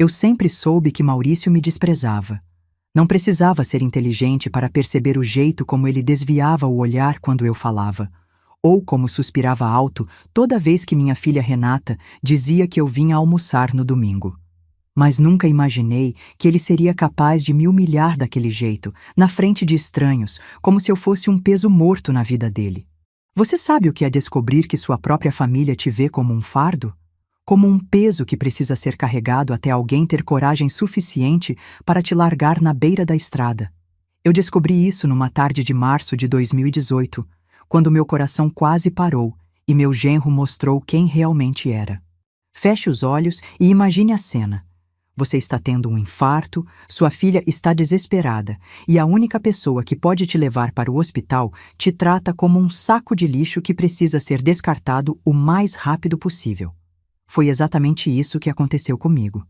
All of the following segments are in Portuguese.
Eu sempre soube que Maurício me desprezava. Não precisava ser inteligente para perceber o jeito como ele desviava o olhar quando eu falava, ou como suspirava alto toda vez que minha filha Renata dizia que eu vinha almoçar no domingo. Mas nunca imaginei que ele seria capaz de me humilhar daquele jeito, na frente de estranhos, como se eu fosse um peso morto na vida dele. Você sabe o que é descobrir que sua própria família te vê como um fardo? Como um peso que precisa ser carregado até alguém ter coragem suficiente para te largar na beira da estrada. Eu descobri isso numa tarde de março de 2018, quando meu coração quase parou e meu genro mostrou quem realmente era. Feche os olhos e imagine a cena. Você está tendo um infarto, sua filha está desesperada e a única pessoa que pode te levar para o hospital te trata como um saco de lixo que precisa ser descartado o mais rápido possível. Foi exatamente isso que aconteceu comigo.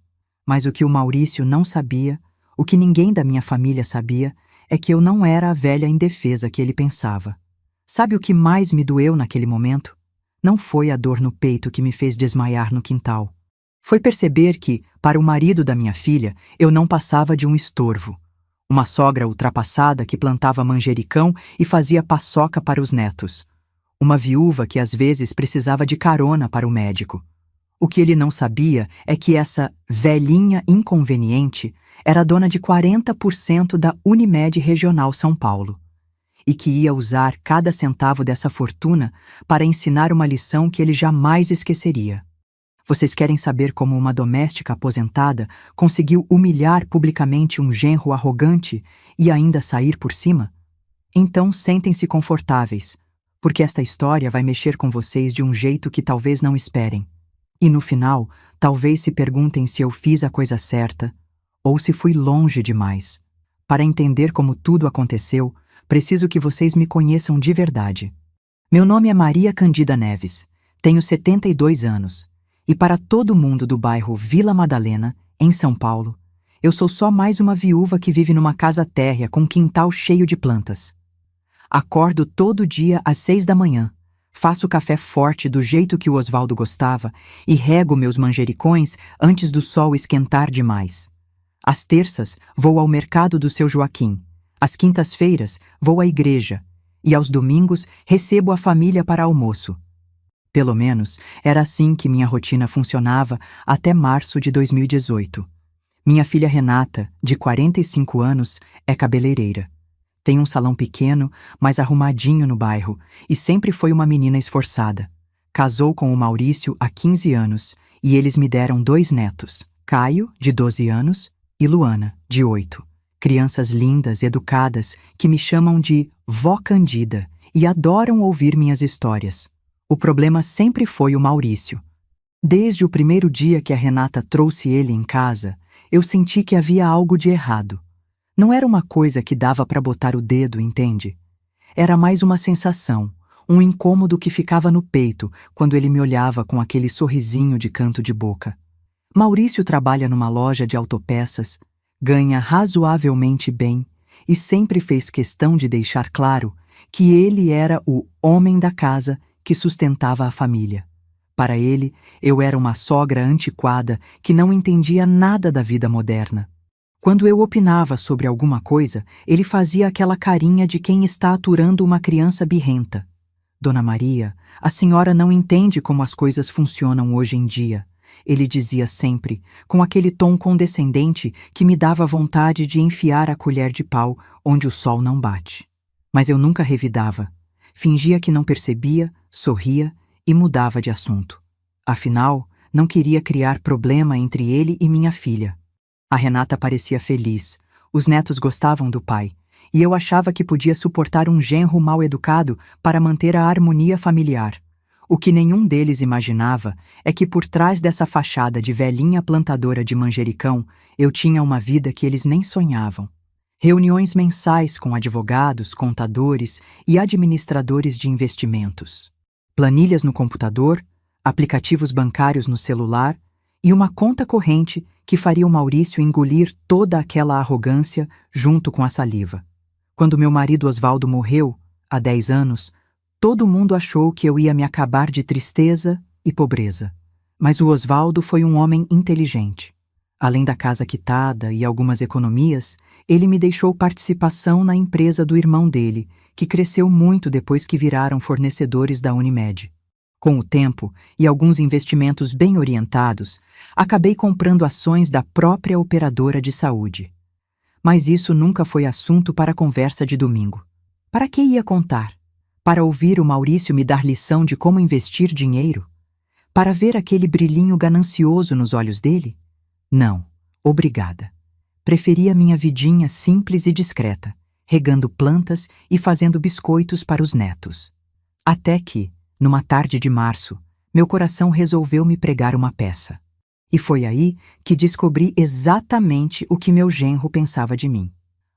Mas o que o Maurício não sabia, o que ninguém da minha família sabia, é que eu não era a velha indefesa que ele pensava. Sabe o que mais me doeu naquele momento? Não foi a dor no peito que me fez desmaiar no quintal. Foi perceber que, para o marido da minha filha, eu não passava de um estorvo. Uma sogra ultrapassada que plantava manjericão e fazia paçoca para os netos. Uma viúva que às vezes precisava de carona para o médico. O que ele não sabia é que essa velhinha inconveniente era dona de 40% da Unimed Regional São Paulo. E que ia usar cada centavo dessa fortuna para ensinar uma lição que ele jamais esqueceria. Vocês querem saber como uma doméstica aposentada conseguiu humilhar publicamente um genro arrogante e ainda sair por cima? Então sentem-se confortáveis, porque esta história vai mexer com vocês de um jeito que talvez não esperem. E no final, talvez se perguntem se eu fiz a coisa certa ou se fui longe demais. Para entender como tudo aconteceu, preciso que vocês me conheçam de verdade. Meu nome é Maria Candida Neves, tenho 72 anos. E para todo mundo do bairro Vila Madalena, em São Paulo, eu sou só mais uma viúva que vive numa casa térrea com um quintal cheio de plantas. Acordo todo dia às 6 da manhã, faço café forte do jeito que o Osvaldo gostava e rego meus manjericões antes do sol esquentar demais. Às terças, vou ao mercado do seu Joaquim. Às quintas-feiras, vou à igreja. E aos domingos, recebo a família para almoço. Pelo menos, era assim que minha rotina funcionava até março de 2018. Minha filha Renata, de 45 anos, é cabeleireira. Tem um salão pequeno, mas arrumadinho no bairro, e sempre foi uma menina esforçada. Casou com o Maurício há 15 anos, e eles me deram 2 netos, Caio, de 12 anos, e Luana, de 8. Crianças lindas, educadas, que me chamam de Vó Candida e adoram ouvir minhas histórias. O problema sempre foi o Maurício. Desde o primeiro dia que a Renata trouxe ele em casa, eu senti que havia algo de errado. Não era uma coisa que dava para botar o dedo, entende? Era mais uma sensação, um incômodo que ficava no peito quando ele me olhava com aquele sorrisinho de canto de boca. Maurício trabalha numa loja de autopeças, ganha razoavelmente bem e sempre fez questão de deixar claro que ele era o homem da casa que sustentava a família. Para ele, eu era uma sogra antiquada que não entendia nada da vida moderna. Quando eu opinava sobre alguma coisa, ele fazia aquela carinha de quem está aturando uma criança birrenta. Dona Maria, a senhora não entende como as coisas funcionam hoje em dia, ele dizia sempre, com aquele tom condescendente que me dava vontade de enfiar a colher de pau onde o sol não bate. Mas eu nunca revidava. Fingia que não percebia, sorria e mudava de assunto. Afinal, não queria criar problema entre ele e minha filha. A Renata parecia feliz, os netos gostavam do pai, e eu achava que podia suportar um genro mal educado para manter a harmonia familiar. O que nenhum deles imaginava é que por trás dessa fachada de velhinha plantadora de manjericão, eu tinha uma vida que eles nem sonhavam. Reuniões mensais com advogados, contadores e administradores de investimentos. Planilhas no computador, aplicativos bancários no celular e uma conta corrente que faria o Maurício engolir toda aquela arrogância junto com a saliva. Quando meu marido Osvaldo morreu, há 10 anos, todo mundo achou que eu ia me acabar de tristeza e pobreza. Mas o Osvaldo foi um homem inteligente. Além da casa quitada e algumas economias, ele me deixou participação na empresa do irmão dele, que cresceu muito depois que viraram fornecedores da Unimed. Com o tempo e alguns investimentos bem orientados, acabei comprando ações da própria operadora de saúde. Mas isso nunca foi assunto para a conversa de domingo. Para que ia contar? Para ouvir o Maurício me dar lição de como investir dinheiro? Para ver aquele brilhinho ganancioso nos olhos dele? Não, obrigada. Preferia minha vidinha simples e discreta, regando plantas e fazendo biscoitos para os netos. Até que, numa tarde de março, meu coração resolveu me pregar uma peça. E foi aí que descobri exatamente o que meu genro pensava de mim.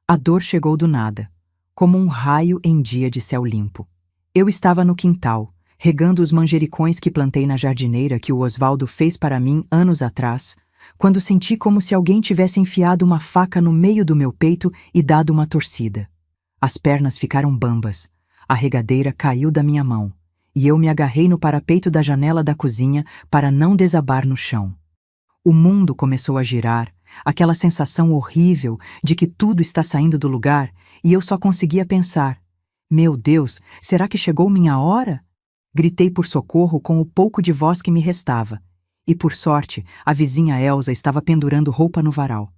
A dor chegou do nada, como um raio em dia de céu limpo. Eu estava no quintal, regando os manjericões que plantei na jardineira que o Osvaldo fez para mim anos atrás, quando senti como se alguém tivesse enfiado uma faca no meio do meu peito e dado uma torcida. As pernas ficaram bambas, a regadeira caiu da minha mão, e eu me agarrei no parapeito da janela da cozinha para não desabar no chão. O mundo começou a girar, aquela sensação horrível de que tudo está saindo do lugar, e eu só conseguia pensar: meu Deus, será que chegou minha hora? Gritei por socorro com o pouco de voz que me restava, e por sorte, a vizinha Elsa estava pendurando roupa no varal.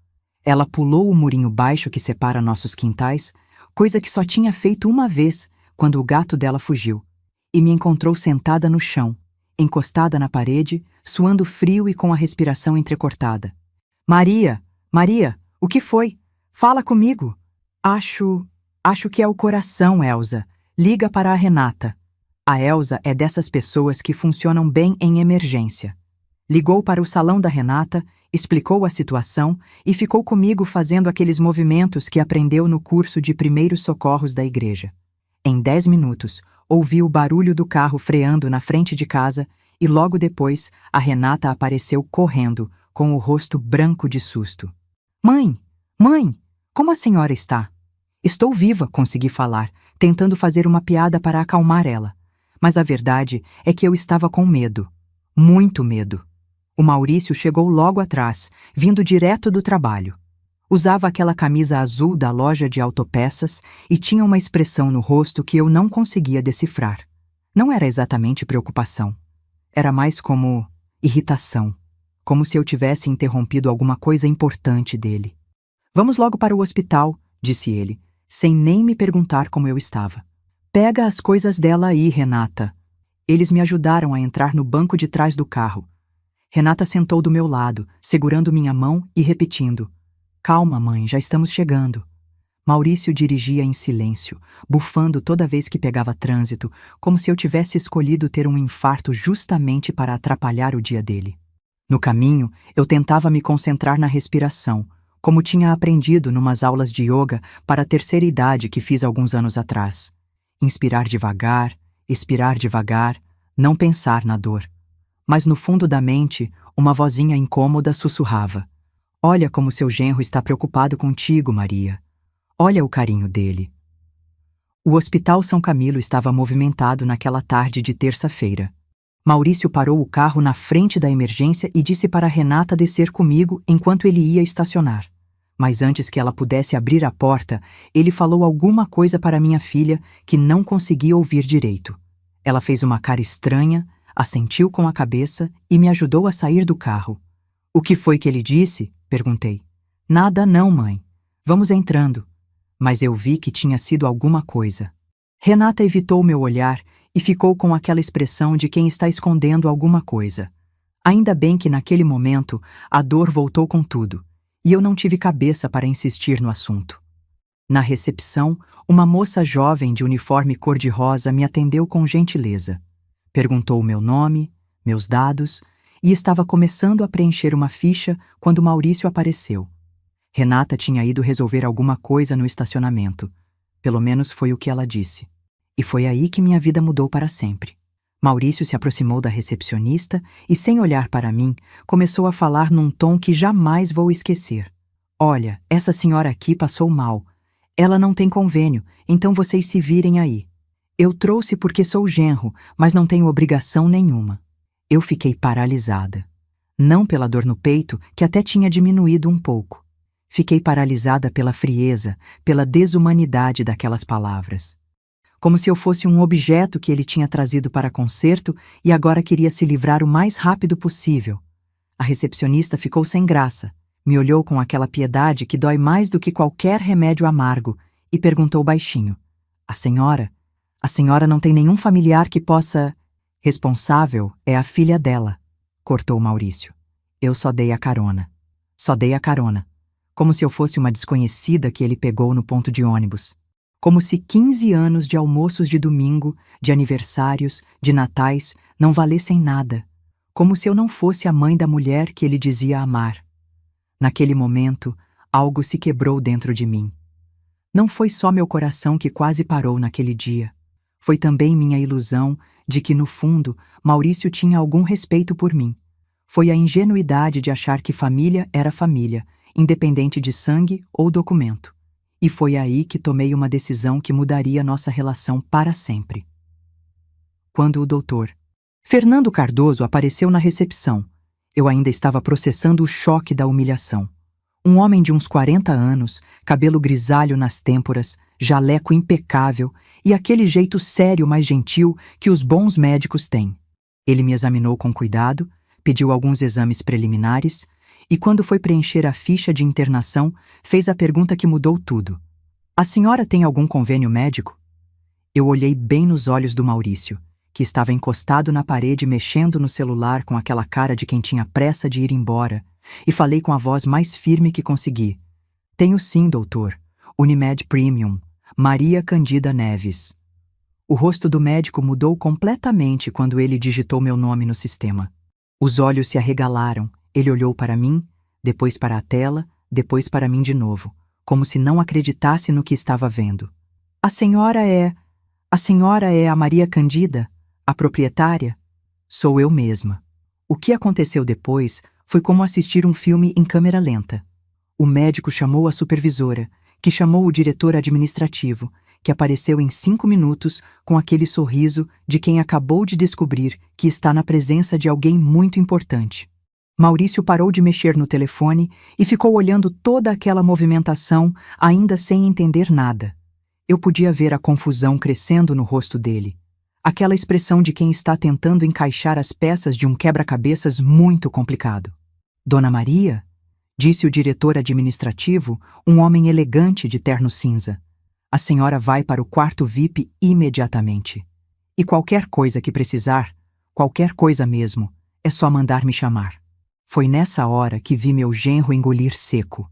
Ela pulou o murinho baixo que separa nossos quintais, coisa que só tinha feito uma vez, quando o gato dela fugiu, e me encontrou sentada no chão, encostada na parede, suando frio e com a respiração entrecortada. Maria, Maria, o que foi? Fala comigo. Acho que é o coração, Elsa. Liga para a Renata. A Elsa é dessas pessoas que funcionam bem em emergência. Ligou para o salão da Renata, explicou a situação e ficou comigo fazendo aqueles movimentos que aprendeu no curso de primeiros socorros da igreja. Em 10 minutos, ouvi o barulho do carro freando na frente de casa e logo depois a Renata apareceu correndo, com o rosto branco de susto. Mãe, como a senhora está? Estou viva, consegui falar, tentando fazer uma piada para acalmar ela. Mas a verdade é que eu estava com medo. Muito medo. O Maurício chegou logo atrás, vindo direto do trabalho. Usava aquela camisa azul da loja de autopeças e tinha uma expressão no rosto que eu não conseguia decifrar. Não era exatamente preocupação. Era mais como irritação, como se eu tivesse interrompido alguma coisa importante dele. Vamos logo para o hospital, disse ele, sem nem me perguntar como eu estava. Pega as coisas dela aí, Renata. Eles me ajudaram a entrar no banco de trás do carro. Renata sentou do meu lado, segurando minha mão e repetindo: Calma, mãe, já estamos chegando. Maurício dirigia em silêncio, bufando toda vez que pegava trânsito, como se eu tivesse escolhido ter um infarto justamente para atrapalhar o dia dele. No caminho, eu tentava me concentrar na respiração, como tinha aprendido numas aulas de yoga para a terceira idade que fiz alguns anos atrás. Inspirar devagar, expirar devagar, não pensar na dor. Mas no fundo da mente, uma vozinha incômoda sussurrava: Olha como seu genro está preocupado contigo, Maria. Olha o carinho dele. O Hospital São Camilo estava movimentado naquela tarde de terça-feira. Maurício parou o carro na frente da emergência e disse para Renata descer comigo enquanto ele ia estacionar. Mas antes que ela pudesse abrir a porta, ele falou alguma coisa para minha filha que não conseguia ouvir direito. Ela fez uma cara estranha, assentiu com a cabeça e me ajudou a sair do carro. O que foi que ele disse? Perguntei. Nada não, mãe. Vamos entrando. Mas eu vi que tinha sido alguma coisa. Renata evitou meu olhar e ficou com aquela expressão de quem está escondendo alguma coisa. Ainda bem que naquele momento a dor voltou com tudo, e eu não tive cabeça para insistir no assunto. Na recepção, uma moça jovem de uniforme cor-de-rosa me atendeu com gentileza. Perguntou o meu nome, meus dados, e estava começando a preencher uma ficha quando Maurício apareceu. Renata tinha ido resolver alguma coisa no estacionamento. Pelo menos foi o que ela disse. E foi aí que minha vida mudou para sempre. Maurício se aproximou da recepcionista e, sem olhar para mim, começou a falar num tom que jamais vou esquecer. Olha, essa senhora aqui passou mal. Ela não tem convênio, então vocês se virem aí. Eu trouxe porque sou genro, mas não tenho obrigação nenhuma. Eu fiquei paralisada. não pela dor no peito, que até tinha diminuído um pouco. Fiquei paralisada pela frieza, pela desumanidade daquelas palavras. Como se eu fosse um objeto que ele tinha trazido para conserto e agora queria se livrar o mais rápido possível. A recepcionista ficou sem graça, me olhou com aquela piedade que dói mais do que qualquer remédio amargo e perguntou baixinho: A senhora não tem nenhum familiar que possa... Responsável é a filha dela, cortou Maurício. Eu só dei a carona. Só dei a carona. Como se eu fosse uma desconhecida que ele pegou no ponto de ônibus. Como se 15 anos de almoços de domingo, de aniversários, de natais, não valessem nada. Como se eu não fosse a mãe da mulher que ele dizia amar. Naquele momento, algo se quebrou dentro de mim. Não foi só meu coração que quase parou naquele dia. Foi também minha ilusão de que, no fundo, Maurício tinha algum respeito por mim. Foi a ingenuidade de achar que família era família, independente de sangue ou documento. E foi aí que tomei uma decisão que mudaria nossa relação para sempre. Quando o doutor Fernando Cardoso apareceu na recepção, eu ainda estava processando o choque da humilhação. Um homem de uns 40 anos, cabelo grisalho nas têmporas, jaleco impecável e aquele jeito sério mais gentil que os bons médicos têm. Ele me examinou com cuidado, pediu alguns exames preliminares e, quando foi preencher a ficha de internação, fez a pergunta que mudou tudo. A senhora tem algum convênio médico? Eu olhei bem nos olhos do Maurício, que estava encostado na parede mexendo no celular com aquela cara de quem tinha pressa de ir embora, e falei com a voz mais firme que consegui. Tenho sim, doutor. Unimed Premium. Maria Candida Neves. O rosto do médico mudou completamente quando ele digitou meu nome no sistema. Os olhos se arregalaram. Ele olhou para mim, depois para a tela, depois para mim de novo, como se não acreditasse no que estava vendo. A senhora é a Maria Candida? A proprietária? Sou eu mesma. O que aconteceu depois foi como assistir um filme em câmera lenta. O médico chamou a supervisora, que chamou o diretor administrativo, que apareceu em 5 minutos com aquele sorriso de quem acabou de descobrir que está na presença de alguém muito importante. Maurício parou de mexer no telefone e ficou olhando toda aquela movimentação, ainda sem entender nada. Eu podia ver a confusão crescendo no rosto dele. Aquela expressão de quem está tentando encaixar as peças de um quebra-cabeças muito complicado. Dona Maria? Disse o diretor administrativo, um homem elegante de terno cinza. A senhora vai para o quarto VIP imediatamente. E qualquer coisa que precisar, qualquer coisa mesmo, é só mandar me chamar. Foi nessa hora que vi meu genro engolir seco.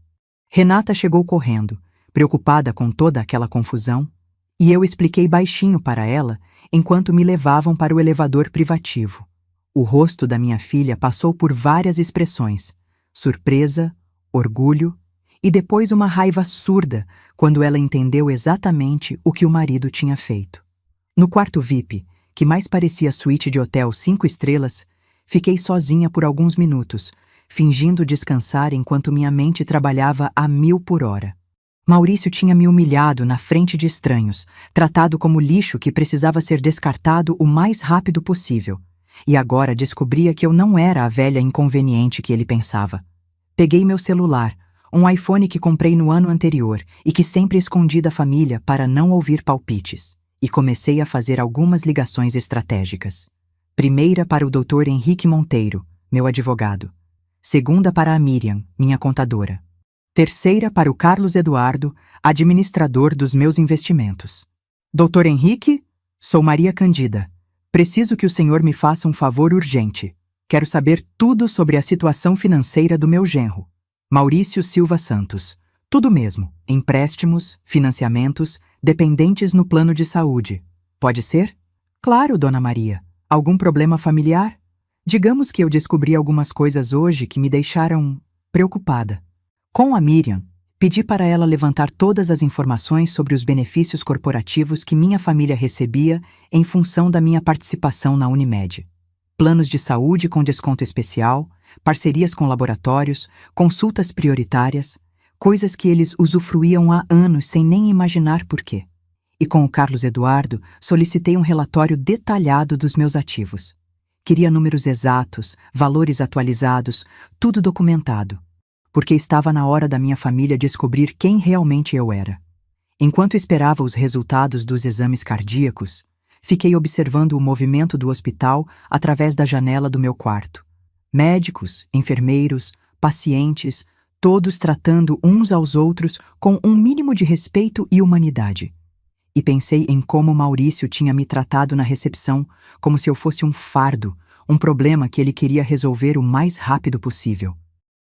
Renata chegou correndo, preocupada com toda aquela confusão, e eu expliquei baixinho para ela enquanto me levavam para o elevador privativo. O rosto da minha filha passou por várias expressões: surpresa, orgulho e depois uma raiva surda quando ela entendeu exatamente o que o marido tinha feito. No quarto VIP, que mais parecia suíte de hotel 5 estrelas, fiquei sozinha por alguns minutos, fingindo descansar enquanto minha mente trabalhava a 1000 por hora. Maurício tinha me humilhado na frente de estranhos, tratado como lixo que precisava ser descartado o mais rápido possível. E agora descobria que eu não era a velha inconveniente que ele pensava. Peguei meu celular, um iPhone que comprei no ano anterior e que sempre escondi da família para não ouvir palpites, e comecei a fazer algumas ligações estratégicas. Primeira para o Dr. Henrique Monteiro, meu advogado. Segunda para a Miriam, minha contadora. Terceira para o Carlos Eduardo, administrador dos meus investimentos. Dr. Henrique, sou Maria Candida. Preciso que o senhor me faça um favor urgente. Quero saber tudo sobre a situação financeira do meu genro. Maurício Silva Santos. Tudo mesmo. Empréstimos, financiamentos, dependentes no plano de saúde. Pode ser? Claro, dona Maria. Algum problema familiar? Digamos que eu descobri algumas coisas hoje que me deixaram preocupada. Com a Miriam, pedi para ela levantar todas as informações sobre os benefícios corporativos que minha família recebia em função da minha participação na Unimed. Planos de saúde com desconto especial, parcerias com laboratórios, consultas prioritárias, coisas que eles usufruíam há anos sem nem imaginar por quê. E com o Carlos Eduardo, solicitei um relatório detalhado dos meus ativos. Queria números exatos, valores atualizados, tudo documentado. Porque estava na hora da minha família descobrir quem realmente eu era. Enquanto esperava os resultados dos exames cardíacos, fiquei observando o movimento do hospital através da janela do meu quarto. Médicos, enfermeiros, pacientes, todos tratando uns aos outros com um mínimo de respeito e humanidade. E pensei em como Maurício tinha me tratado na recepção, como se eu fosse um fardo, um problema que ele queria resolver o mais rápido possível.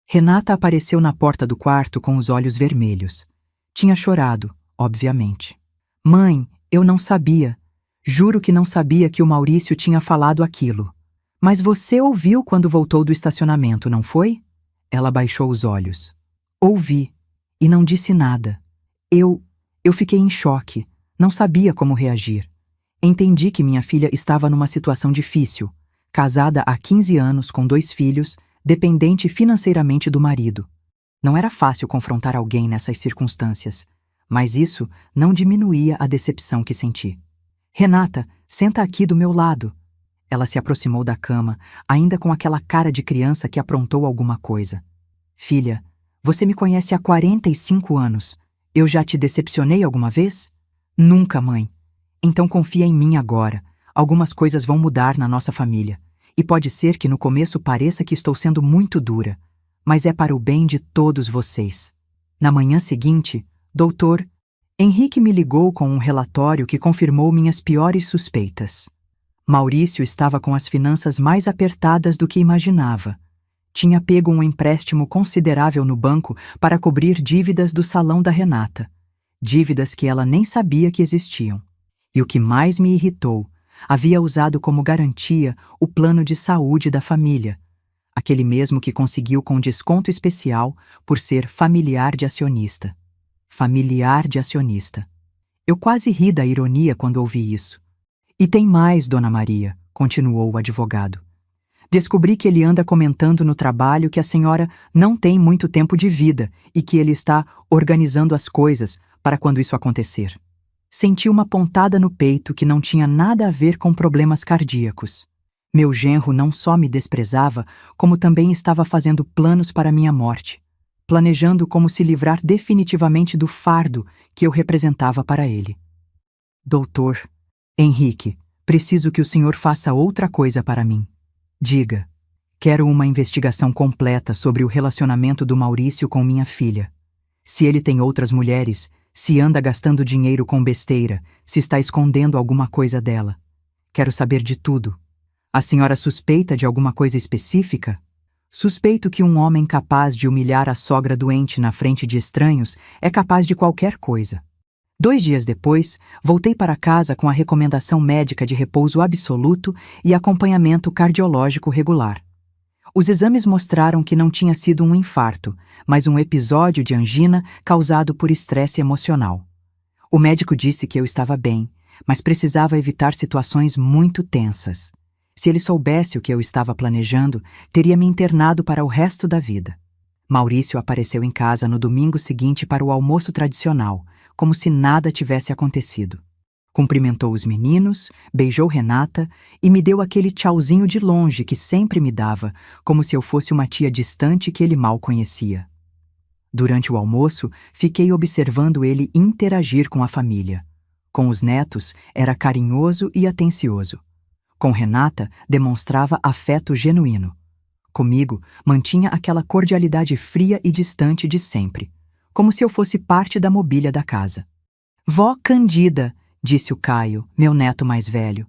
Renata apareceu na porta do quarto com os olhos vermelhos. Tinha chorado, obviamente. Mãe, eu não sabia. Juro que não sabia que o Maurício tinha falado aquilo. Mas você ouviu quando voltou do estacionamento, não foi? Ela baixou os olhos. Ouvi. E não disse nada. Eu fiquei em choque. Não sabia como reagir. Entendi que minha filha estava numa situação difícil, casada há 15 anos com 2 filhos, dependente financeiramente do marido. Não era fácil confrontar alguém nessas circunstâncias, mas isso não diminuía a decepção que senti. Renata, senta aqui do meu lado. Ela se aproximou da cama, ainda com aquela cara de criança que aprontou alguma coisa. Filha, você me conhece há 45 anos. Eu já te decepcionei alguma vez? Nunca, mãe. Então confia em mim agora. Algumas coisas vão mudar na nossa família. E pode ser que no começo pareça que estou sendo muito dura, mas é para o bem de todos vocês. Na manhã seguinte, doutor, Henrique me ligou com um relatório que confirmou minhas piores suspeitas. Maurício estava com as finanças mais apertadas do que imaginava. Tinha pego um empréstimo considerável no banco para cobrir dívidas do salão da Renata. Dívidas que ela nem sabia que existiam. E o que mais me irritou, havia usado como garantia o plano de saúde da família, aquele mesmo que conseguiu com desconto especial por ser familiar de acionista. Familiar de acionista. Eu quase ri da ironia quando ouvi isso. E tem mais, Dona Maria, continuou o advogado. Descobri que ele anda comentando no trabalho que a senhora não tem muito tempo de vida e que ele está organizando as coisas para quando isso acontecer. Senti uma pontada no peito que não tinha nada a ver com problemas cardíacos. Meu genro não só me desprezava, como também estava fazendo planos para minha morte, planejando como se livrar definitivamente do fardo que eu representava para ele. Doutor, Henrique, preciso que o senhor faça outra coisa para mim. Diga, quero uma investigação completa sobre o relacionamento do Maurício com minha filha. Se ele tem outras mulheres, se anda gastando dinheiro com besteira, se está escondendo alguma coisa dela. Quero saber de tudo. A senhora suspeita de alguma coisa específica? Suspeito que um homem capaz de humilhar a sogra doente na frente de estranhos é capaz de qualquer coisa. 2 dias depois, voltei para casa com a recomendação médica de repouso absoluto e acompanhamento cardiológico regular. Os exames mostraram que não tinha sido um infarto, mas um episódio de angina causado por estresse emocional. O médico disse que eu estava bem, mas precisava evitar situações muito tensas. Se ele soubesse o que eu estava planejando, teria me internado para o resto da vida. Maurício apareceu em casa no domingo seguinte para o almoço tradicional, como se nada tivesse acontecido. Cumprimentou os meninos, beijou Renata e me deu aquele tchauzinho de longe que sempre me dava, como se eu fosse uma tia distante que ele mal conhecia. Durante o almoço, fiquei observando ele interagir com a família. Com os netos, era carinhoso e atencioso. Com Renata, demonstrava afeto genuíno. Comigo, mantinha aquela cordialidade fria e distante de sempre, como se eu fosse parte da mobília da casa. Vó Candida, disse o Caio, meu neto mais velho.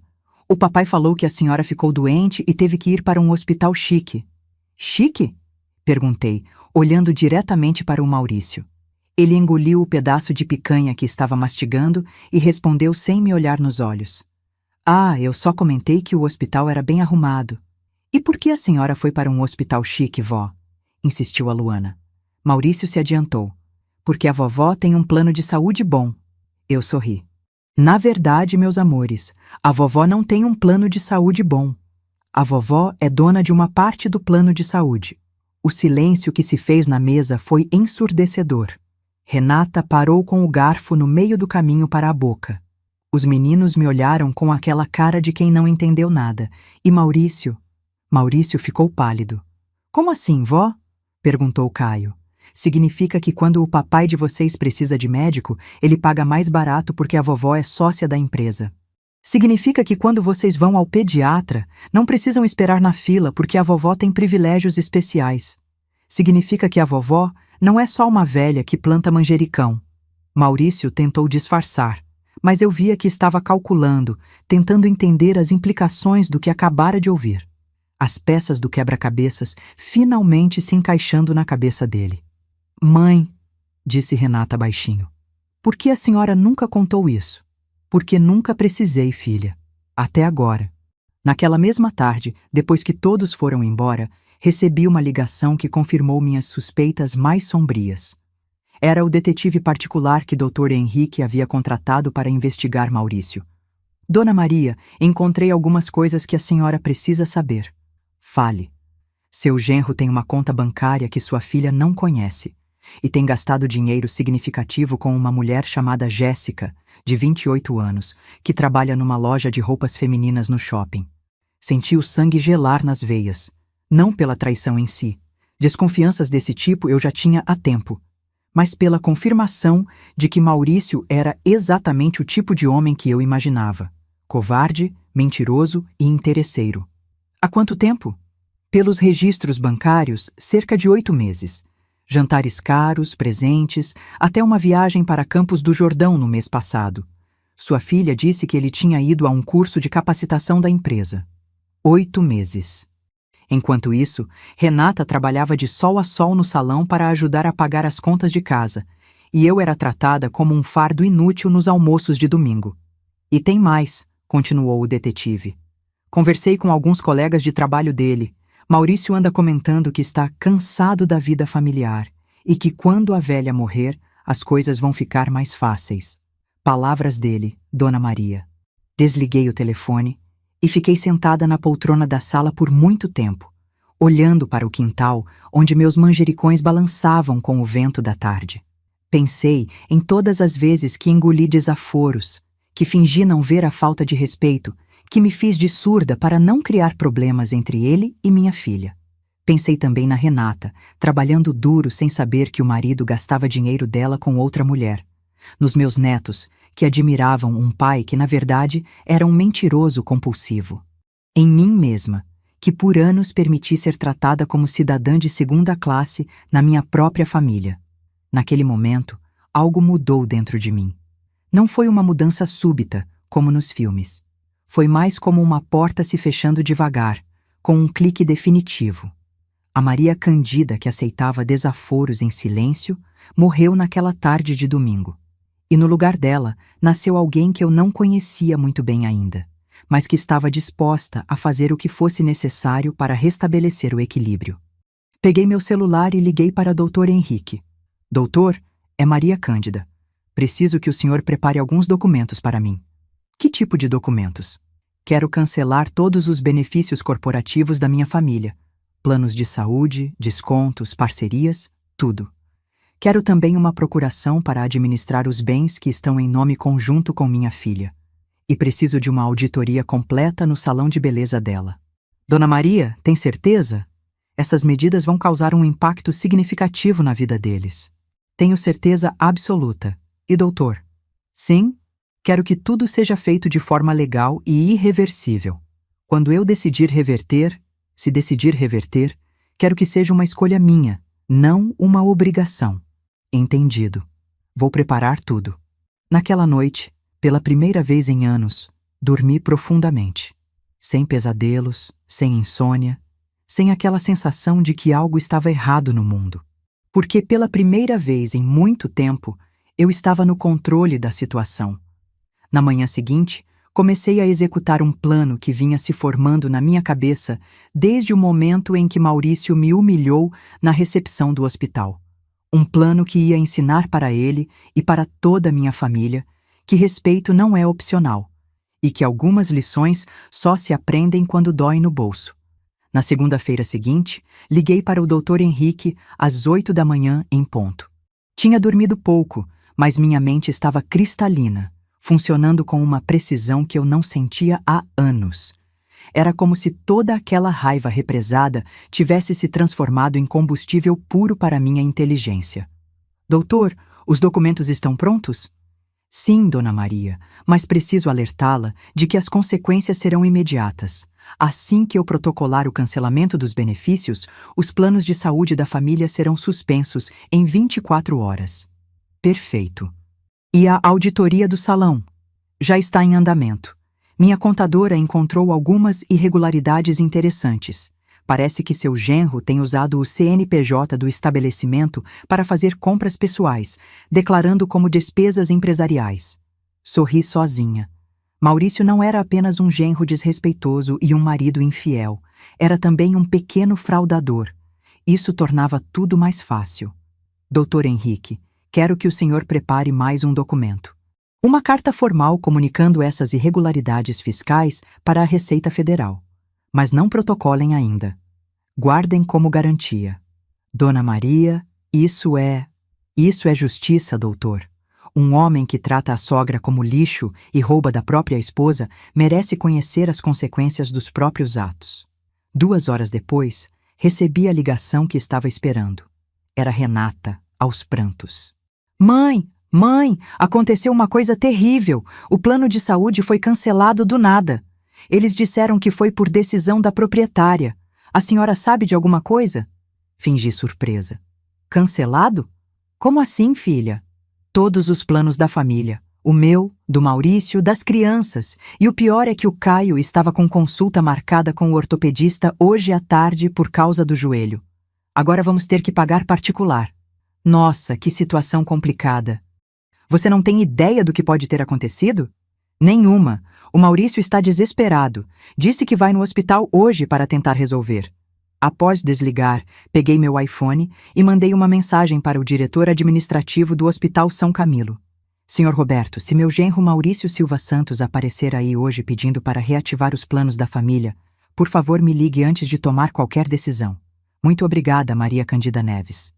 O papai falou que a senhora ficou doente e teve que ir para um hospital chique. Chique? Perguntei, olhando diretamente para o Maurício. Ele engoliu o pedaço de picanha que estava mastigando e respondeu sem me olhar nos olhos. Ah, eu só comentei que o hospital era bem arrumado. E por que a senhora foi para um hospital chique, vó? Insistiu a Luana. Maurício se adiantou. Porque a vovó tem um plano de saúde bom. Eu sorri. Na verdade, meus amores, a vovó não tem um plano de saúde bom. A vovó é dona de uma parte do plano de saúde. O silêncio que se fez na mesa foi ensurdecedor. Renata parou com o garfo no meio do caminho para a boca. Os meninos me olharam com aquela cara de quem não entendeu nada, e Maurício, Maurício ficou pálido. Como assim, vó? Perguntou Caio. Significa que quando o papai de vocês precisa de médico, ele paga mais barato porque a vovó é sócia da empresa. Significa que quando vocês vão ao pediatra, não precisam esperar na fila porque a vovó tem privilégios especiais. Significa que a vovó não é só uma velha que planta manjericão. Maurício tentou disfarçar, mas eu via que estava calculando, tentando entender as implicações do que acabara de ouvir. As peças do quebra-cabeças finalmente se encaixando na cabeça dele. Mãe, disse Renata baixinho, por que a senhora nunca contou isso? Porque nunca precisei, filha. Até agora. Naquela mesma tarde, depois que todos foram embora, recebi uma ligação que confirmou minhas suspeitas mais sombrias. Era o detetive particular que Dr. Henrique havia contratado para investigar Maurício. Dona Maria, encontrei algumas coisas que a senhora precisa saber. Fale. Seu genro tem uma conta bancária que sua filha não conhece e tem gastado dinheiro significativo com uma mulher chamada Jéssica, de 28 anos, que trabalha numa loja de roupas femininas no shopping. Senti o sangue gelar nas veias, não pela traição em si. Desconfianças desse tipo eu já tinha há tempo, mas pela confirmação de que Maurício era exatamente o tipo de homem que eu imaginava. Covarde, mentiroso e interesseiro. Há quanto tempo? Pelos registros bancários, cerca de 8 meses. Jantares caros, presentes, até uma viagem para Campos do Jordão no mês passado. Sua filha disse que ele tinha ido a um curso de capacitação da empresa. 8 meses. Enquanto isso, Renata trabalhava de sol a sol no salão para ajudar a pagar as contas de casa, e eu era tratada como um fardo inútil nos almoços de domingo. E tem mais, continuou o detetive. Conversei com alguns colegas de trabalho dele. Maurício anda comentando que está cansado da vida familiar e que quando a velha morrer, as coisas vão ficar mais fáceis. Palavras dele, Dona Maria. Desliguei o telefone e fiquei sentada na poltrona da sala por muito tempo, olhando para o quintal onde meus manjericões balançavam com o vento da tarde. Pensei em todas as vezes que engoli desaforos, que fingi não ver a falta de respeito, que me fiz de surda para não criar problemas entre ele e minha filha. Pensei também na Renata, trabalhando duro sem saber que o marido gastava dinheiro dela com outra mulher. Nos meus netos, que admiravam um pai que, na verdade, era um mentiroso compulsivo. Em mim mesma, que por anos permiti ser tratada como cidadã de segunda classe na minha própria família. Naquele momento, algo mudou dentro de mim. Não foi uma mudança súbita, como nos filmes. Foi mais como uma porta se fechando devagar, com um clique definitivo. A Maria Candida, que aceitava desaforos em silêncio, morreu naquela tarde de domingo. E no lugar dela, nasceu alguém que eu não conhecia muito bem ainda, mas que estava disposta a fazer o que fosse necessário para restabelecer o equilíbrio. Peguei meu celular e liguei para Dr. Henrique. Doutor, é Maria Cândida. Preciso que o senhor prepare alguns documentos para mim. Que tipo de documentos? Quero cancelar todos os benefícios corporativos da minha família. Planos de saúde, descontos, parcerias, tudo. Quero também uma procuração para administrar os bens que estão em nome conjunto com minha filha. E preciso de uma auditoria completa no salão de beleza dela. Dona Maria, tem certeza? Essas medidas vão causar um impacto significativo na vida deles. Tenho certeza absoluta. E doutor? Sim? Quero que tudo seja feito de forma legal e irreversível. Quando eu decidir reverter, se decidir reverter, quero que seja uma escolha minha, não uma obrigação. Entendido. Vou preparar tudo. Naquela noite, pela primeira vez em anos, dormi profundamente. Sem pesadelos, sem insônia, sem aquela sensação de que algo estava errado no mundo. Porque pela primeira vez em muito tempo, eu estava no controle da situação. Na manhã seguinte, comecei a executar um plano que vinha se formando na minha cabeça desde o momento em que Maurício me humilhou na recepção do hospital. Um plano que ia ensinar para ele e para toda a minha família que respeito não é opcional e que algumas lições só se aprendem quando dói no bolso. Na segunda-feira seguinte, liguei para o Dr. Henrique às 8 da manhã em ponto. Tinha dormido pouco, mas minha mente estava cristalina, funcionando com uma precisão que eu não sentia há anos. Era como se toda aquela raiva represada tivesse se transformado em combustível puro para minha inteligência. Doutor, os documentos estão prontos? Sim, Dona Maria, mas preciso alertá-la de que as consequências serão imediatas. Assim que eu protocolar o cancelamento dos benefícios, os planos de saúde da família serão suspensos em 24 horas. Perfeito. E a auditoria do salão? Já está em andamento. Minha contadora encontrou algumas irregularidades interessantes. Parece que seu genro tem usado o CNPJ do estabelecimento para fazer compras pessoais, declarando como despesas empresariais. Sorri sozinha. Maurício não era apenas um genro desrespeitoso e um marido infiel. Era também um pequeno fraudador. Isso tornava tudo mais fácil. Doutor Henrique, quero que o senhor prepare mais um documento. Uma carta formal comunicando essas irregularidades fiscais para a Receita Federal. Mas não protocolem ainda. Guardem como garantia. Dona Maria, isso é justiça, doutor. Um homem que trata a sogra como lixo e rouba da própria esposa merece conhecer as consequências dos próprios atos. 2 horas depois, recebi a ligação que estava esperando. Era Renata, aos prantos. Mãe, aconteceu uma coisa terrível. O plano de saúde foi cancelado do nada. Eles disseram que foi por decisão da proprietária. A senhora sabe de alguma coisa? Fingi surpresa. Cancelado? Como assim, filha? Todos os planos da família. O meu, do Maurício, das crianças. E o pior é que o Caio estava com consulta marcada com o ortopedista hoje à tarde por causa do joelho. Agora vamos ter que pagar particular. Nossa, que situação complicada. Você não tem ideia do que pode ter acontecido? Nenhuma. O Maurício está desesperado. Disse que vai no hospital hoje para tentar resolver. Após desligar, peguei meu iPhone e mandei uma mensagem para o diretor administrativo do Hospital São Camilo. Senhor Roberto, se meu genro Maurício Silva Santos aparecer aí hoje pedindo para reativar os planos da família, por favor me ligue antes de tomar qualquer decisão. Muito obrigada, Maria Candida Neves.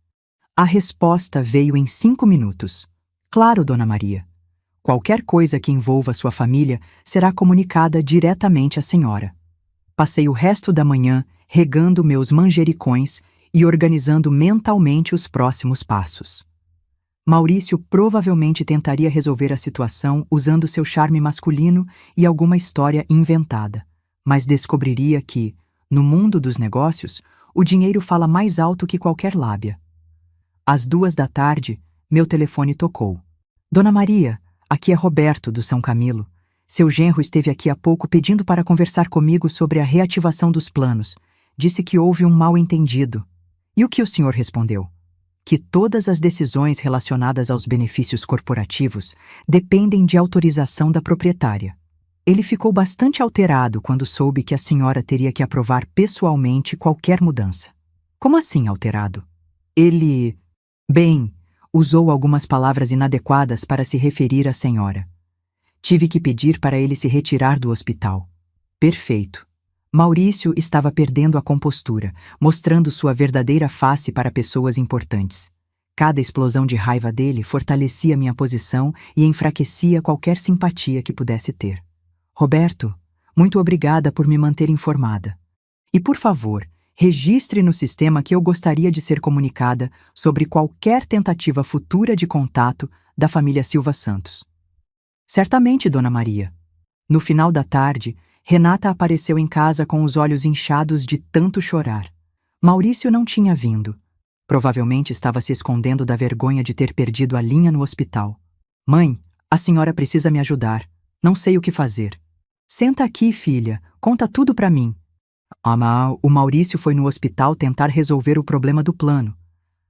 A resposta veio em 5 minutos. Claro, Dona Maria. Qualquer coisa que envolva sua família será comunicada diretamente à senhora. Passei o resto da manhã regando meus manjericões e organizando mentalmente os próximos passos. Maurício provavelmente tentaria resolver a situação usando seu charme masculino e alguma história inventada, mas descobriria que, no mundo dos negócios, o dinheiro fala mais alto que qualquer lábia. Às 2 da tarde, meu telefone tocou. Dona Maria, aqui é Roberto, do São Camilo. Seu genro esteve aqui há pouco pedindo para conversar comigo sobre a reativação dos planos. Disse que houve um mal-entendido. E o que o senhor respondeu? Que todas as decisões relacionadas aos benefícios corporativos dependem de autorização da proprietária. Ele ficou bastante alterado quando soube que a senhora teria que aprovar pessoalmente qualquer mudança. Como assim alterado? Ele... usou algumas palavras inadequadas para se referir à senhora. Tive que pedir para ele se retirar do hospital. Perfeito. Maurício estava perdendo a compostura, mostrando sua verdadeira face para pessoas importantes. Cada explosão de raiva dele fortalecia minha posição e enfraquecia qualquer simpatia que pudesse ter. Roberto, muito obrigada por me manter informada. E, por favor, registre no sistema que eu gostaria de ser comunicada sobre qualquer tentativa futura de contato da família Silva Santos. Certamente, Dona Maria. No final da tarde, Renata apareceu em casa com os olhos inchados de tanto chorar. Maurício não tinha vindo. Provavelmente estava se escondendo da vergonha de ter perdido a linha no hospital. Mãe, a senhora precisa me ajudar. Não sei o que fazer. Senta aqui, filha. Conta tudo para mim. O Maurício foi no hospital tentar resolver o problema do plano.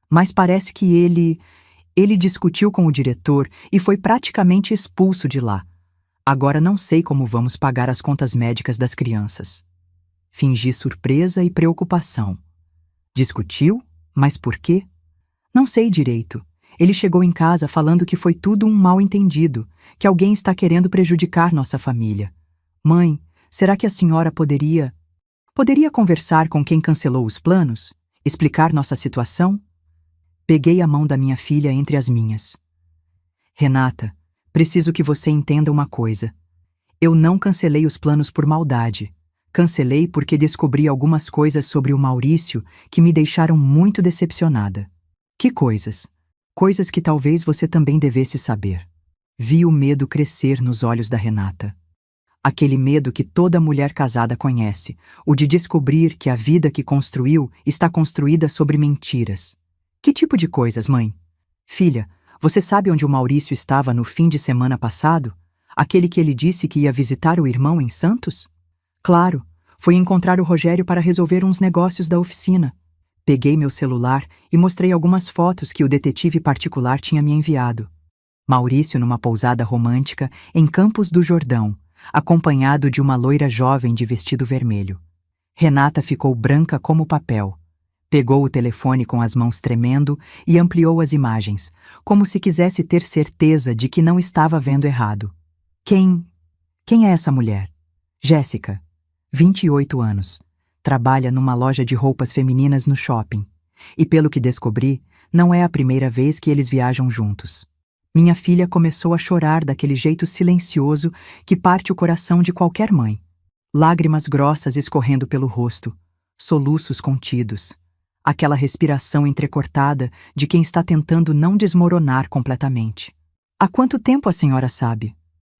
Mas parece que ele discutiu com o diretor e foi praticamente expulso de lá. Agora não sei como vamos pagar as contas médicas das crianças. Fingi surpresa e preocupação. Discutiu? Mas por quê? Não sei direito. Ele chegou em casa falando que foi tudo um mal-entendido, que alguém está querendo prejudicar nossa família. Mãe, será que a senhora poderia conversar com quem cancelou os planos? Explicar nossa situação? Peguei a mão da minha filha entre as minhas. Renata, preciso que você entenda uma coisa. Eu não cancelei os planos por maldade. Cancelei porque descobri algumas coisas sobre o Maurício que me deixaram muito decepcionada. Que coisas? Coisas que talvez você também devesse saber. Vi o medo crescer nos olhos da Renata. Aquele medo que toda mulher casada conhece, o de descobrir que a vida que construiu está construída sobre mentiras. Que tipo de coisas, mãe? Filha, você sabe onde o Maurício estava no fim de semana passado? Aquele que ele disse que ia visitar o irmão em Santos? Claro, foi encontrar o Rogério para resolver uns negócios da oficina. Peguei meu celular e mostrei algumas fotos que o detetive particular tinha me enviado. Maurício numa pousada romântica em Campos do Jordão, acompanhado de uma loira jovem de vestido vermelho. Renata ficou branca como papel. Pegou o telefone com as mãos tremendo e ampliou as imagens, como se quisesse ter certeza de que não estava vendo errado. Quem é essa mulher? Jéssica, 28 anos. Trabalha numa loja de roupas femininas no shopping. E pelo que descobri, não é a primeira vez que eles viajam juntos. Minha filha começou a chorar daquele jeito silencioso que parte o coração de qualquer mãe. Lágrimas grossas escorrendo pelo rosto, soluços contidos. Aquela respiração entrecortada de quem está tentando não desmoronar completamente. Há quanto tempo a senhora sabe?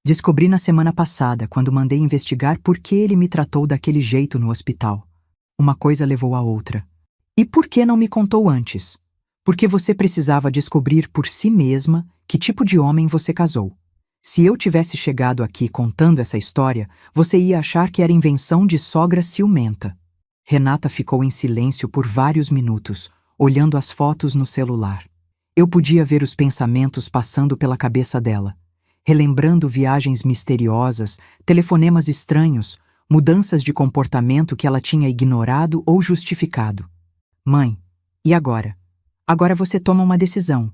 Descobri na semana passada, quando mandei investigar por que ele me tratou daquele jeito no hospital. Uma coisa levou a outra. E por que não me contou antes? Porque você precisava descobrir por si mesma que tipo de homem você casou. Se eu tivesse chegado aqui contando essa história, você ia achar que era invenção de sogra ciumenta. Renata ficou em silêncio por vários minutos, olhando as fotos no celular. Eu podia ver os pensamentos passando pela cabeça dela, relembrando viagens misteriosas, telefonemas estranhos, mudanças de comportamento que ela tinha ignorado ou justificado. Mãe, e agora? Agora você toma uma decisão.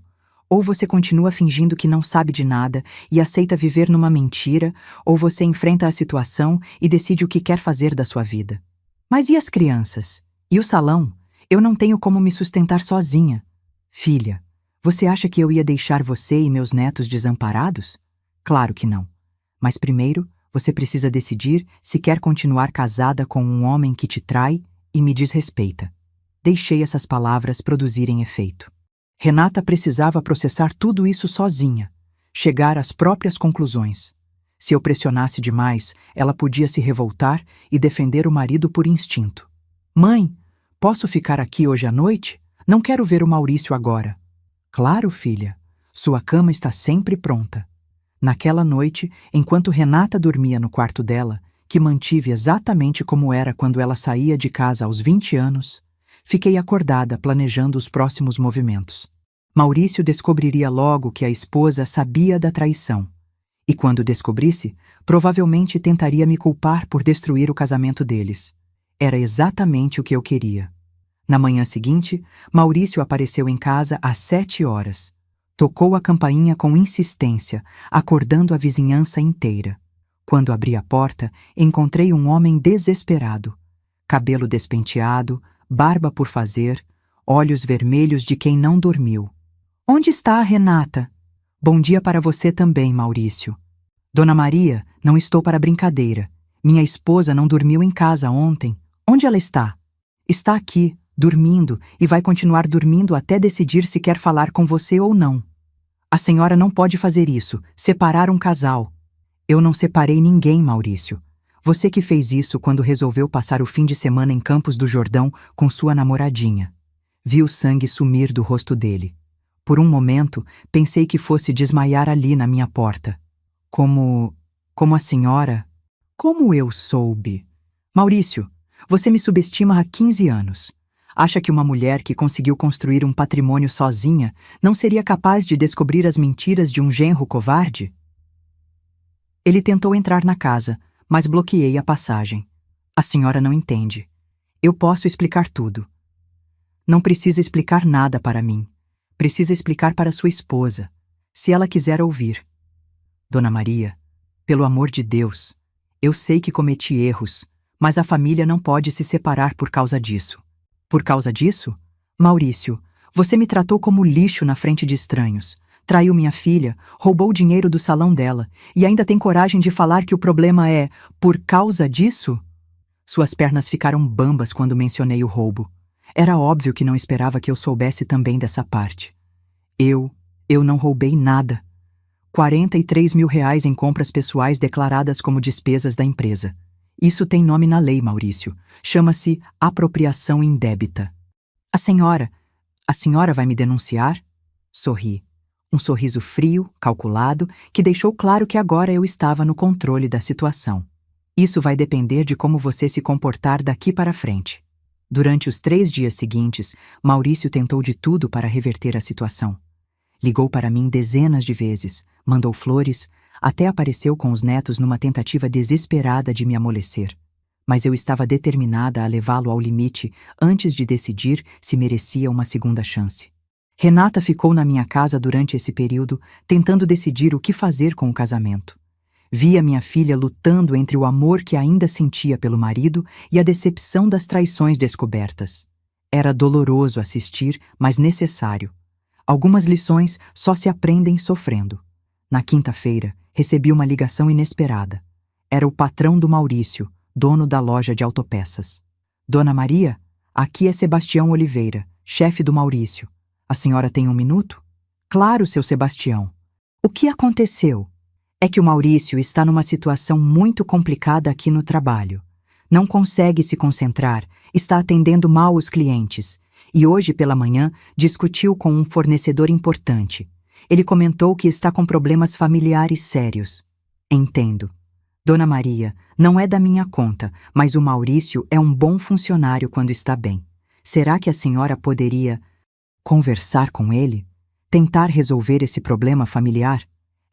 Ou você continua fingindo que não sabe de nada e aceita viver numa mentira, ou você enfrenta a situação e decide o que quer fazer da sua vida. Mas e as crianças? E o salão? Eu não tenho como me sustentar sozinha. Filha, você acha que eu ia deixar você e meus netos desamparados? Claro que não. Mas primeiro, você precisa decidir se quer continuar casada com um homem que te trai e me desrespeita. Deixei essas palavras produzirem efeito. Renata precisava processar tudo isso sozinha, chegar às próprias conclusões. Se eu pressionasse demais, ela podia se revoltar e defender o marido por instinto. Mãe, posso ficar aqui hoje à noite? Não quero ver o Maurício agora. Claro, filha. Sua cama está sempre pronta. Naquela noite, enquanto Renata dormia no quarto dela, que mantive exatamente como era quando ela saía de casa aos 20 anos, fiquei acordada planejando os próximos movimentos. Maurício descobriria logo que a esposa sabia da traição. E quando descobrisse, provavelmente tentaria me culpar por destruir o casamento deles. Era exatamente o que eu queria. Na manhã seguinte, Maurício apareceu em casa às 7 horas. Tocou a campainha com insistência, acordando a vizinhança inteira. Quando abri a porta, encontrei um homem desesperado. Cabelo despenteado, barba por fazer, olhos vermelhos de quem não dormiu. Onde está a Renata? Bom dia para você também, Maurício. Dona Maria, não estou para brincadeira. Minha esposa não dormiu em casa ontem. Onde ela está? Está aqui, dormindo, e vai continuar dormindo até decidir se quer falar com você ou não. A senhora não pode fazer isso, separar um casal. Eu não separei ninguém, Maurício. Você que fez isso quando resolveu passar o fim de semana em Campos do Jordão com sua namoradinha. Vi o sangue sumir do rosto dele. Por um momento, pensei que fosse desmaiar ali na minha porta. Como a senhora... Como eu soube? Maurício, você me subestima há 15 anos. Acha que uma mulher que conseguiu construir um patrimônio sozinha não seria capaz de descobrir as mentiras de um genro covarde? Ele tentou entrar na casa, mas bloqueei a passagem. A senhora não entende. Eu posso explicar tudo. Não precisa explicar nada para mim. Precisa explicar para sua esposa, se ela quiser ouvir. Dona Maria, pelo amor de Deus, eu sei que cometi erros, mas a família não pode se separar por causa disso. Por causa disso? Maurício, você me tratou como lixo na frente de estranhos. Traiu minha filha, roubou o dinheiro do salão dela e ainda tem coragem de falar que o problema é por causa disso? Suas pernas ficaram bambas quando mencionei o roubo. Era óbvio que não esperava que eu soubesse também dessa parte. Eu não roubei nada. 43 mil reais em compras pessoais declaradas como despesas da empresa. Isso tem nome na lei, Maurício. Chama-se apropriação indébita. A senhora vai me denunciar? Sorri. Um sorriso frio, calculado, que deixou claro que agora eu estava no controle da situação. Isso vai depender de como você se comportar daqui para frente. Durante os 3 dias seguintes, Maurício tentou de tudo para reverter a situação. Ligou para mim dezenas de vezes, mandou flores, até apareceu com os netos numa tentativa desesperada de me amolecer. Mas eu estava determinada a levá-lo ao limite antes de decidir se merecia uma segunda chance. Renata ficou na minha casa durante esse período, tentando decidir o que fazer com o casamento. Via minha filha lutando entre o amor que ainda sentia pelo marido e a decepção das traições descobertas. Era doloroso assistir, mas necessário. Algumas lições só se aprendem sofrendo. Na quinta-feira, recebi uma ligação inesperada. Era o patrão do Maurício, dono da loja de autopeças. Dona Maria, aqui é Sebastião Oliveira, chefe do Maurício. A senhora tem um minuto? Claro, seu Sebastião. O que aconteceu? É que o Maurício está numa situação muito complicada aqui no trabalho. Não consegue se concentrar, está atendendo mal os clientes. E hoje pela manhã discutiu com um fornecedor importante. Ele comentou que está com problemas familiares sérios. Entendo. Dona Maria, não é da minha conta, mas o Maurício é um bom funcionário quando está bem. Será que a senhora poderia conversar com ele? Tentar resolver esse problema familiar?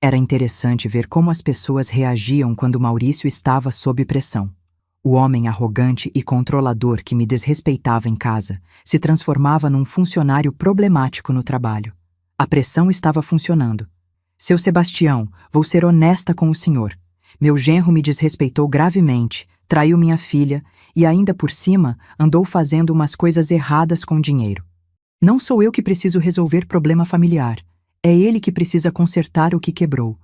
Era interessante ver como as pessoas reagiam quando Maurício estava sob pressão. O homem arrogante e controlador que me desrespeitava em casa se transformava num funcionário problemático no trabalho. A pressão estava funcionando. Seu Sebastião, vou ser honesta com o senhor. Meu genro me desrespeitou gravemente, traiu minha filha e ainda por cima andou fazendo umas coisas erradas com dinheiro. Não sou eu que preciso resolver problema familiar. É ele que precisa consertar o que quebrou.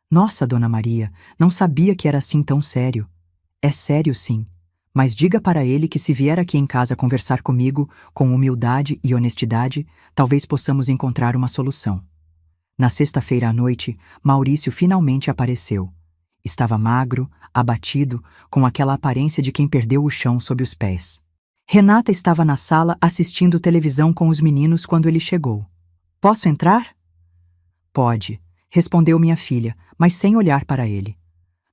Nossa, Dona Maria, não sabia que era assim tão sério. É sério, sim. Mas diga para ele que se vier aqui em casa conversar comigo, com humildade e honestidade, talvez possamos encontrar uma solução. Na sexta-feira à noite, Maurício finalmente apareceu. Estava magro, abatido, com aquela aparência de quem perdeu o chão sob os pés. Renata estava na sala assistindo televisão com os meninos quando ele chegou. Posso entrar? Pode, respondeu minha filha, mas sem olhar para ele.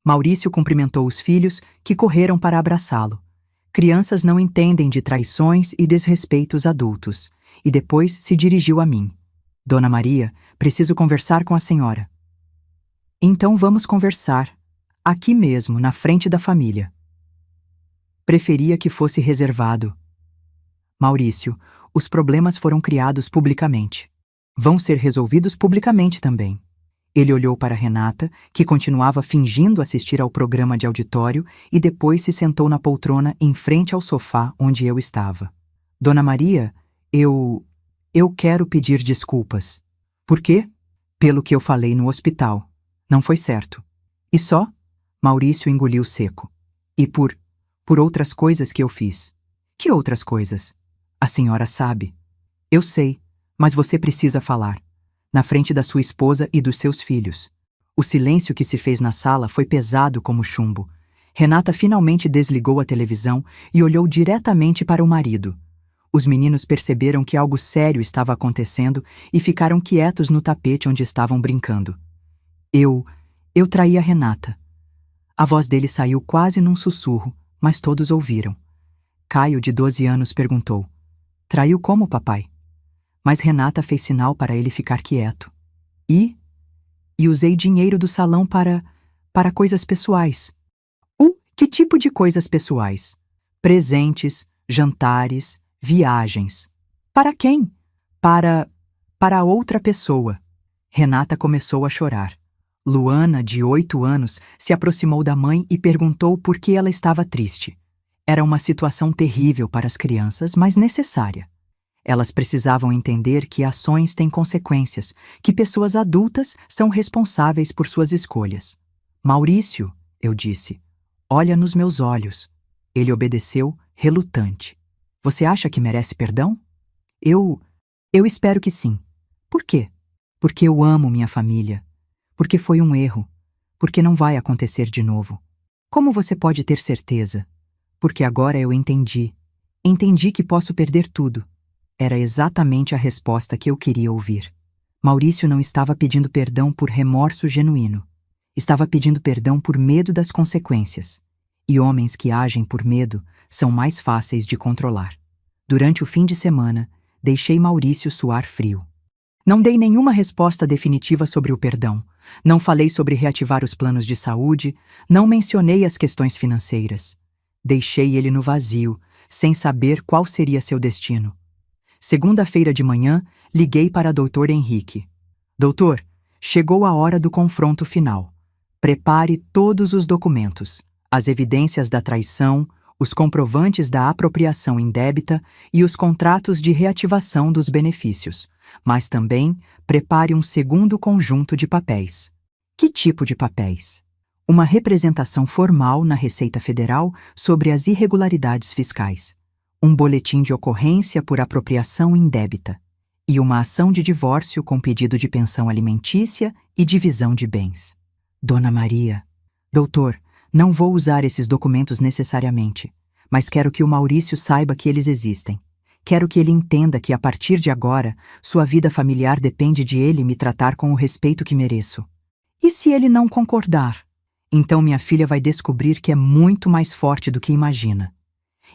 Maurício cumprimentou os filhos, que correram para abraçá-lo. Crianças não entendem de traições e desrespeitos adultos, e depois se dirigiu a mim. Dona Maria, preciso conversar com a senhora. Então vamos conversar, aqui mesmo, na frente da família. Preferia que fosse reservado. Maurício, os problemas foram criados publicamente. Vão ser resolvidos publicamente também. Ele olhou para Renata, que continuava fingindo assistir ao programa de auditório, e depois se sentou na poltrona em frente ao sofá onde eu estava. Dona Maria, eu quero pedir desculpas. Por quê? Pelo que eu falei no hospital. Não foi certo. E só? Maurício engoliu seco. E por outras coisas que eu fiz. Que outras coisas? A senhora sabe. Eu sei. Mas você precisa falar, na frente da sua esposa e dos seus filhos. O silêncio que se fez na sala foi pesado como chumbo. Renata finalmente desligou a televisão e olhou diretamente para o marido. Os meninos perceberam que algo sério estava acontecendo e ficaram quietos no tapete onde estavam brincando. Eu traí a Renata. A voz dele saiu quase num sussurro, mas todos ouviram. Caio, de 12 anos, perguntou: Traiu como, papai? Mas Renata fez sinal para ele ficar quieto. E usei dinheiro do salão para coisas pessoais. Que tipo de coisas pessoais? Presentes, jantares, viagens. Para quem? Para outra pessoa. Renata começou a chorar. Luana, de 8 anos, se aproximou da mãe e perguntou por que ela estava triste. Era uma situação terrível para as crianças, mas necessária. Elas precisavam entender que ações têm consequências, que pessoas adultas são responsáveis por suas escolhas. Maurício, eu disse, olha nos meus olhos. Ele obedeceu, relutante. Você acha que merece perdão? Eu espero que sim. Por quê? Porque eu amo minha família. Porque foi um erro. Porque não vai acontecer de novo. Como você pode ter certeza? Porque agora eu entendi. Entendi que posso perder tudo. Era exatamente a resposta que eu queria ouvir. Maurício não estava pedindo perdão por remorso genuíno. Estava pedindo perdão por medo das consequências. E homens que agem por medo são mais fáceis de controlar. Durante o fim de semana, deixei Maurício suar frio. Não dei nenhuma resposta definitiva sobre o perdão. Não falei sobre reativar os planos de saúde. Não mencionei as questões financeiras. Deixei ele no vazio, sem saber qual seria seu destino. Segunda-feira de manhã, liguei para Dr. Henrique. Doutor, chegou a hora do confronto final. Prepare todos os documentos, as evidências da traição, os comprovantes da apropriação indébita e os contratos de reativação dos benefícios. Mas também prepare um segundo conjunto de papéis. Que tipo de papéis? Uma representação formal na Receita Federal sobre as irregularidades fiscais, um boletim de ocorrência por apropriação indébita e uma ação de divórcio com pedido de pensão alimentícia e divisão de bens. Dona Maria, doutor, não vou usar esses documentos necessariamente, mas quero que o Maurício saiba que eles existem. Quero que ele entenda que, a partir de agora, sua vida familiar depende de ele me tratar com o respeito que mereço. E se ele não concordar? Então minha filha vai descobrir que é muito mais forte do que imagina.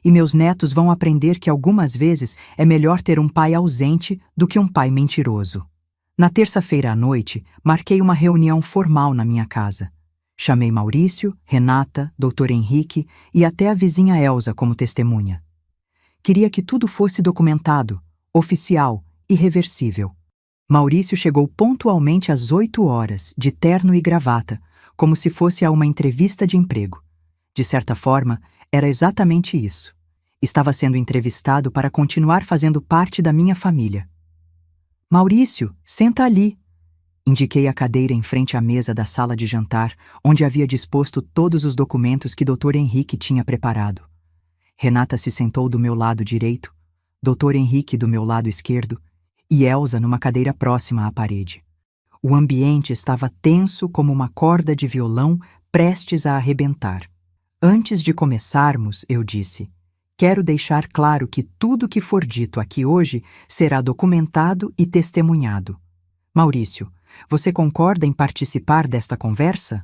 E meus netos vão aprender que algumas vezes é melhor ter um pai ausente do que um pai mentiroso. Na terça-feira à noite, marquei uma reunião formal na minha casa. Chamei Maurício, Renata, Dr. Henrique e até a vizinha Elza como testemunha. Queria que tudo fosse documentado, oficial, irreversível. Maurício chegou pontualmente às 8 horas, de terno e gravata, como se fosse a uma entrevista de emprego. De certa forma, era exatamente isso. Estava sendo entrevistado para continuar fazendo parte da minha família. Maurício, senta ali. Indiquei a cadeira em frente à mesa da sala de jantar, onde havia disposto todos os documentos que Dr. Henrique tinha preparado. Renata se sentou do meu lado direito, Dr. Henrique do meu lado esquerdo e Elza numa cadeira próxima à parede. O ambiente estava tenso como uma corda de violão prestes a arrebentar. Antes de começarmos, eu disse, quero deixar claro que tudo que for dito aqui hoje será documentado e testemunhado. Maurício, você concorda em participar desta conversa?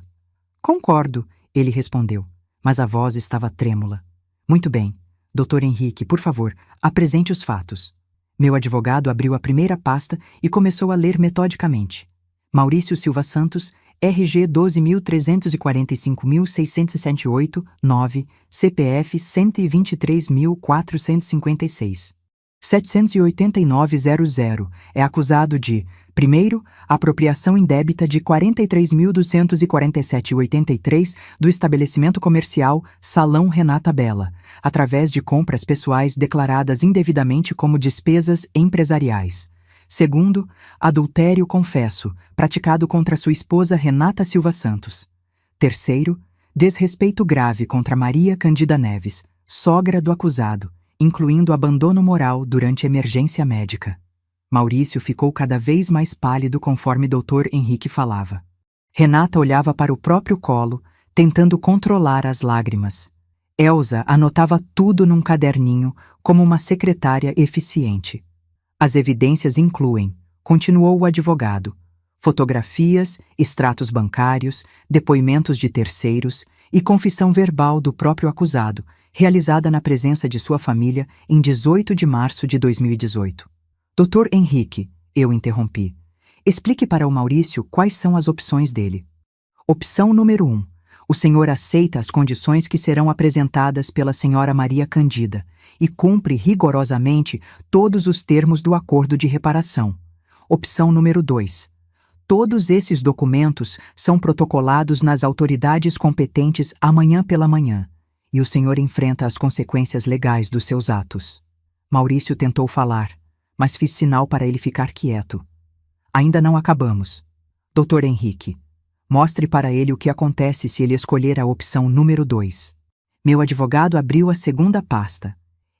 Concordo, ele respondeu, mas a voz estava trêmula. Muito bem. Dr. Henrique, por favor, apresente os fatos. Meu advogado abriu a primeira pasta e começou a ler metodicamente. Maurício Silva Santos, RG 12.345.668-9, CPF 123.456. 789.00 é acusado de: primeiro, apropriação indébita de 43.247,83 do estabelecimento comercial Salão Renata Bela, através de compras pessoais declaradas indevidamente como despesas empresariais. Segundo, adultério confesso, praticado contra sua esposa Renata Silva Santos. Terceiro, desrespeito grave contra Maria Candida Neves, sogra do acusado, incluindo abandono moral durante emergência médica. Maurício ficou cada vez mais pálido conforme Dr. Henrique falava. Renata olhava para o próprio colo, tentando controlar as lágrimas. Elza anotava tudo num caderninho como uma secretária eficiente. As evidências incluem, continuou o advogado, fotografias, extratos bancários, depoimentos de terceiros e confissão verbal do próprio acusado, realizada na presença de sua família em 18 de março de 2018. Dr. Henrique, eu interrompi, explique para o Maurício quais são as opções dele. Opção número 1. O senhor aceita as condições que serão apresentadas pela senhora Maria Candida e cumpre rigorosamente todos os termos do acordo de reparação. Opção número 2. Todos esses documentos são protocolados nas autoridades competentes amanhã pela manhã, e o senhor enfrenta as consequências legais dos seus atos. Maurício tentou falar, mas fiz sinal para ele ficar quieto. Ainda não acabamos. Dr. Henrique, mostre para ele o que acontece se ele escolher a opção número 2. Meu advogado abriu a segunda pasta.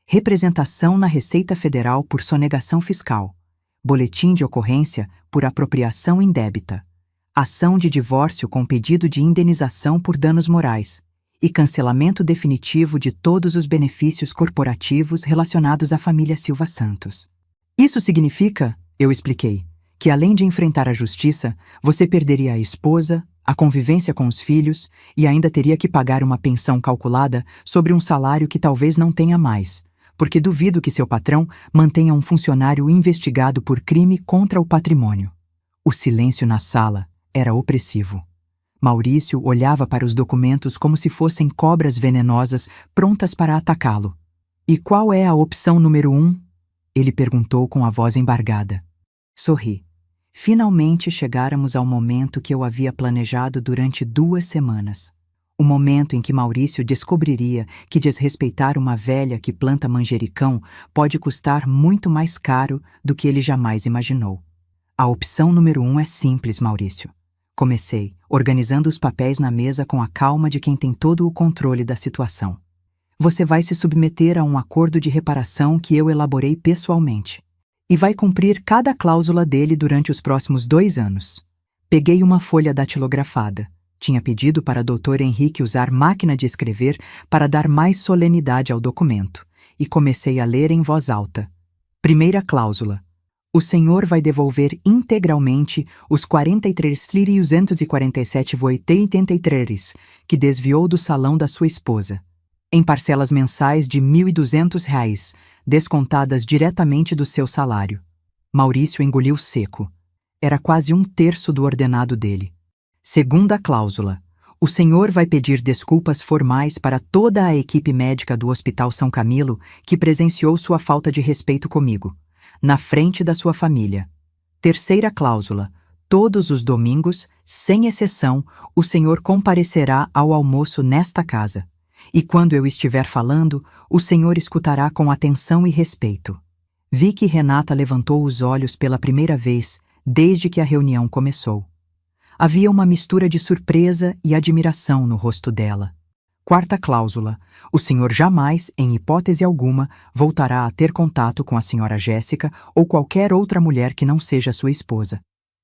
Representação na Receita Federal por sonegação fiscal. Boletim de ocorrência por apropriação indébita. Ação de divórcio com pedido de indenização por danos morais. E cancelamento definitivo de todos os benefícios corporativos relacionados à família Silva Santos. Isso significa, eu expliquei, que além de enfrentar a justiça, você perderia a esposa, a convivência com os filhos e ainda teria que pagar uma pensão calculada sobre um salário que talvez não tenha mais, porque duvido que seu patrão mantenha um funcionário investigado por crime contra o patrimônio. O silêncio na sala era opressivo. Maurício olhava para os documentos como se fossem cobras venenosas prontas para atacá-lo. E qual é a opção número 1? Ele perguntou com a voz embargada. Sorri. Finalmente chegáramos ao momento que eu havia planejado durante 2 semanas. O momento em que Maurício descobriria que desrespeitar uma velha que planta manjericão pode custar muito mais caro do que ele jamais imaginou. A opção número 1 é simples, Maurício. Comecei, organizando os papéis na mesa com a calma de quem tem todo o controle da situação. Você vai se submeter a um acordo de reparação que eu elaborei pessoalmente. E vai cumprir cada cláusula dele durante os próximos 2 anos. Peguei uma folha datilografada. Tinha pedido para Dr. Henrique usar máquina de escrever para dar mais solenidade ao documento. E comecei a ler em voz alta. Primeira cláusula. O senhor vai devolver integralmente os 43.247,83 que desviou do salão da sua esposa, em parcelas mensais de R$ 1.200, descontadas diretamente do seu salário. Maurício engoliu seco. Era quase 1/3 do ordenado dele. Segunda cláusula. O senhor vai pedir desculpas formais para toda a equipe médica do Hospital São Camilo que presenciou sua falta de respeito comigo, na frente da sua família. Terceira cláusula. Todos os domingos, sem exceção, o senhor comparecerá ao almoço nesta casa. E quando eu estiver falando, o senhor escutará com atenção e respeito. Vi que Renata levantou os olhos pela primeira vez desde que a reunião começou. Havia uma mistura de surpresa e admiração no rosto dela. Quarta cláusula. O senhor jamais, em hipótese alguma, voltará a ter contato com a senhora Jéssica ou qualquer outra mulher que não seja sua esposa.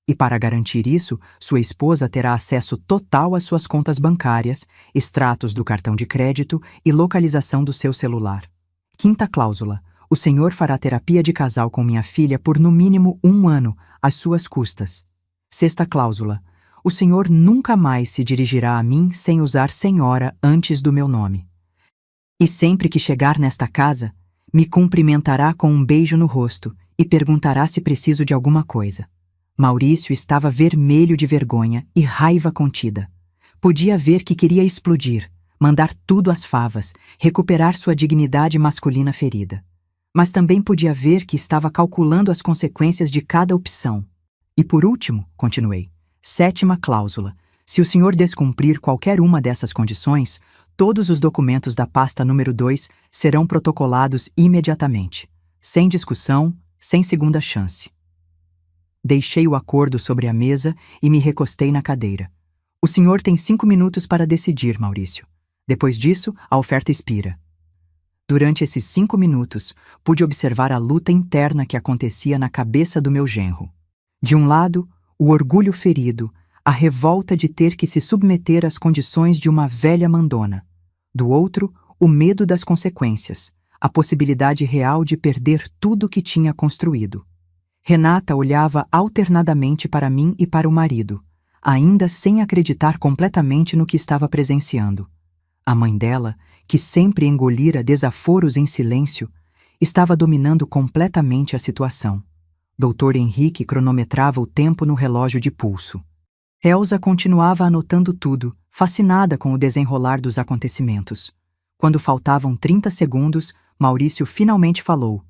E para garantir isso, sua esposa terá acesso total às suas contas bancárias, extratos do cartão de crédito e localização do seu celular. Quinta cláusula. O senhor fará terapia de casal com minha filha por no mínimo 1 ano, às suas custas. Sexta cláusula. O senhor nunca mais se dirigirá a mim sem usar senhora antes do meu nome. E sempre que chegar nesta casa, me cumprimentará com um beijo no rosto e perguntará se preciso de alguma coisa. Maurício estava vermelho de vergonha e raiva contida. Podia ver que queria explodir, mandar tudo às favas, recuperar sua dignidade masculina ferida. Mas também podia ver que estava calculando as consequências de cada opção. E por último, continuei, sétima cláusula. Se o senhor descumprir qualquer uma dessas condições, todos os documentos da pasta número 2 serão protocolados imediatamente, sem discussão, sem segunda chance. Deixei o acordo sobre a mesa e me recostei na cadeira. O senhor tem 5 minutos para decidir, Maurício. Depois disso, a oferta expira. Durante esses 5 minutos, pude observar a luta interna que acontecia na cabeça do meu genro. De um lado, o orgulho ferido, a revolta de ter que se submeter às condições de uma velha mandona. Do outro, o medo das consequências, a possibilidade real de perder tudo o que tinha construído. Renata olhava alternadamente para mim e para o marido, ainda sem acreditar completamente no que estava presenciando. A mãe dela, que sempre engolira desaforos em silêncio, estava dominando completamente a situação. Dr. Henrique cronometrava o tempo no relógio de pulso. Elsa continuava anotando tudo, fascinada com o desenrolar dos acontecimentos. Quando faltavam 30 segundos, Maurício finalmente falou.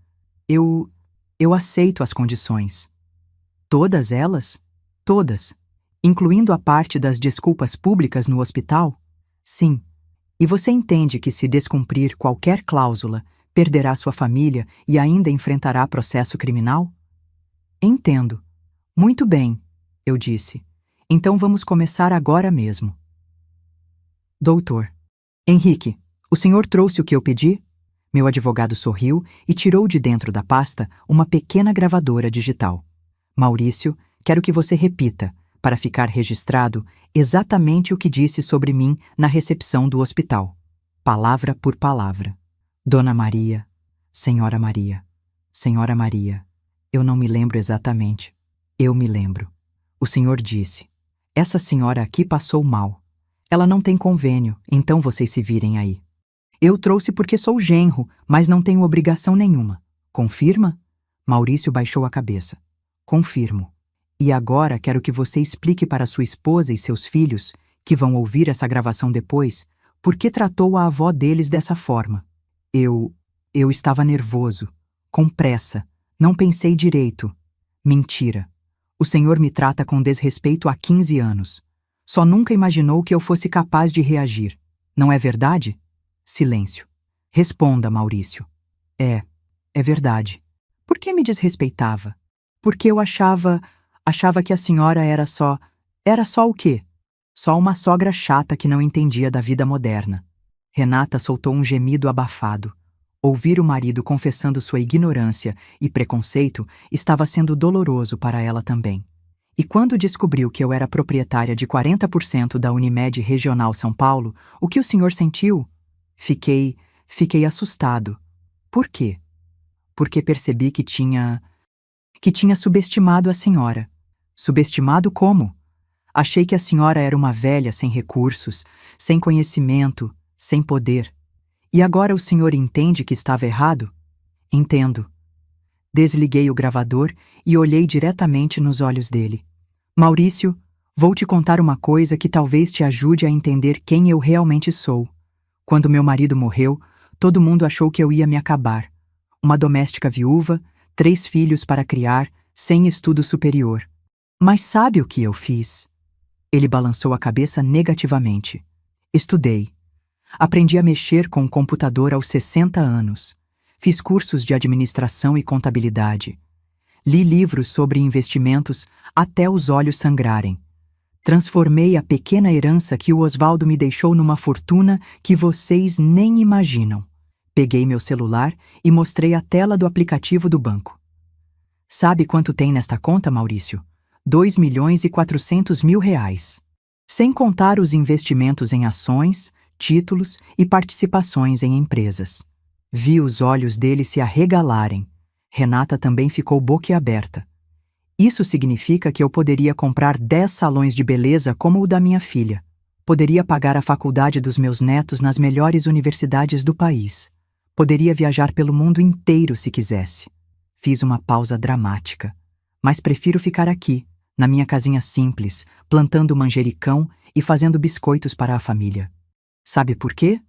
Eu aceito as condições. Todas elas? Todas. Incluindo a parte das desculpas públicas no hospital? Sim. E você entende que se descumprir qualquer cláusula, perderá sua família e ainda enfrentará processo criminal? Entendo. Muito bem, eu disse. Então vamos começar agora mesmo. Doutor. Henrique, O senhor trouxe o que eu pedi? Meu advogado sorriu e tirou de dentro da pasta uma pequena gravadora digital. Maurício, quero que você repita, para ficar registrado, exatamente o que disse sobre mim na recepção do hospital. Palavra por palavra. Dona Maria, Senhora Maria, Senhora Maria. Eu não me lembro exatamente. Eu me lembro. O senhor disse: essa senhora aqui passou mal. Ela não tem convênio, então vocês se virem aí. Eu trouxe porque sou genro, mas não tenho obrigação nenhuma. Confirma? Maurício baixou a cabeça. Confirmo. E agora quero que você explique para sua esposa e seus filhos, que vão ouvir essa gravação depois, por que tratou a avó deles dessa forma. Eu estava nervoso, com pressa, não pensei direito. Mentira. O senhor me trata com desrespeito há 15 anos. Só nunca imaginou que eu fosse capaz de reagir. Não é verdade? Silêncio. Responda, Maurício. É verdade. Por que me desrespeitava? Porque eu achava que a senhora era só o quê? Só uma sogra chata que não entendia da vida moderna. Renata soltou um gemido abafado. Ouvir o marido confessando sua ignorância e preconceito estava sendo doloroso para ela também. E quando descobriu que eu era proprietária de 40% da Unimed Regional São Paulo, o que o senhor sentiu? Fiquei assustado. Por quê? Porque percebi que tinha subestimado a senhora. Subestimado como? Achei que a senhora era uma velha sem recursos, sem conhecimento, sem poder. E agora o senhor entende que estava errado? Entendo. Desliguei o gravador e olhei diretamente nos olhos dele. Maurício, vou te contar uma coisa que talvez te ajude a entender quem eu realmente sou. Quando meu marido morreu, todo mundo achou que eu ia me acabar. Uma doméstica viúva, 3 filhos para criar, sem estudo superior. Mas sabe o que eu fiz? Ele balançou a cabeça negativamente. Estudei. Aprendi a mexer com o computador aos 60 anos. Fiz cursos de administração e contabilidade. Li livros sobre investimentos até os olhos sangrarem. Transformei a pequena herança que o Osvaldo me deixou numa fortuna que vocês nem imaginam. Peguei meu celular e mostrei a tela do aplicativo do banco. Sabe quanto tem nesta conta, Maurício? 2.400.000 reais. Sem contar os investimentos em ações, títulos e participações em empresas. Vi os olhos dele se arregalarem. Renata também ficou boquiaberta. Isso significa que eu poderia comprar 10 salões de beleza como o da minha filha. Poderia pagar a faculdade dos meus netos nas melhores universidades do país. Poderia viajar pelo mundo inteiro se quisesse. Fiz uma pausa dramática. Mas prefiro ficar aqui, na minha casinha simples, plantando manjericão e fazendo biscoitos para a família. Sabe por quê?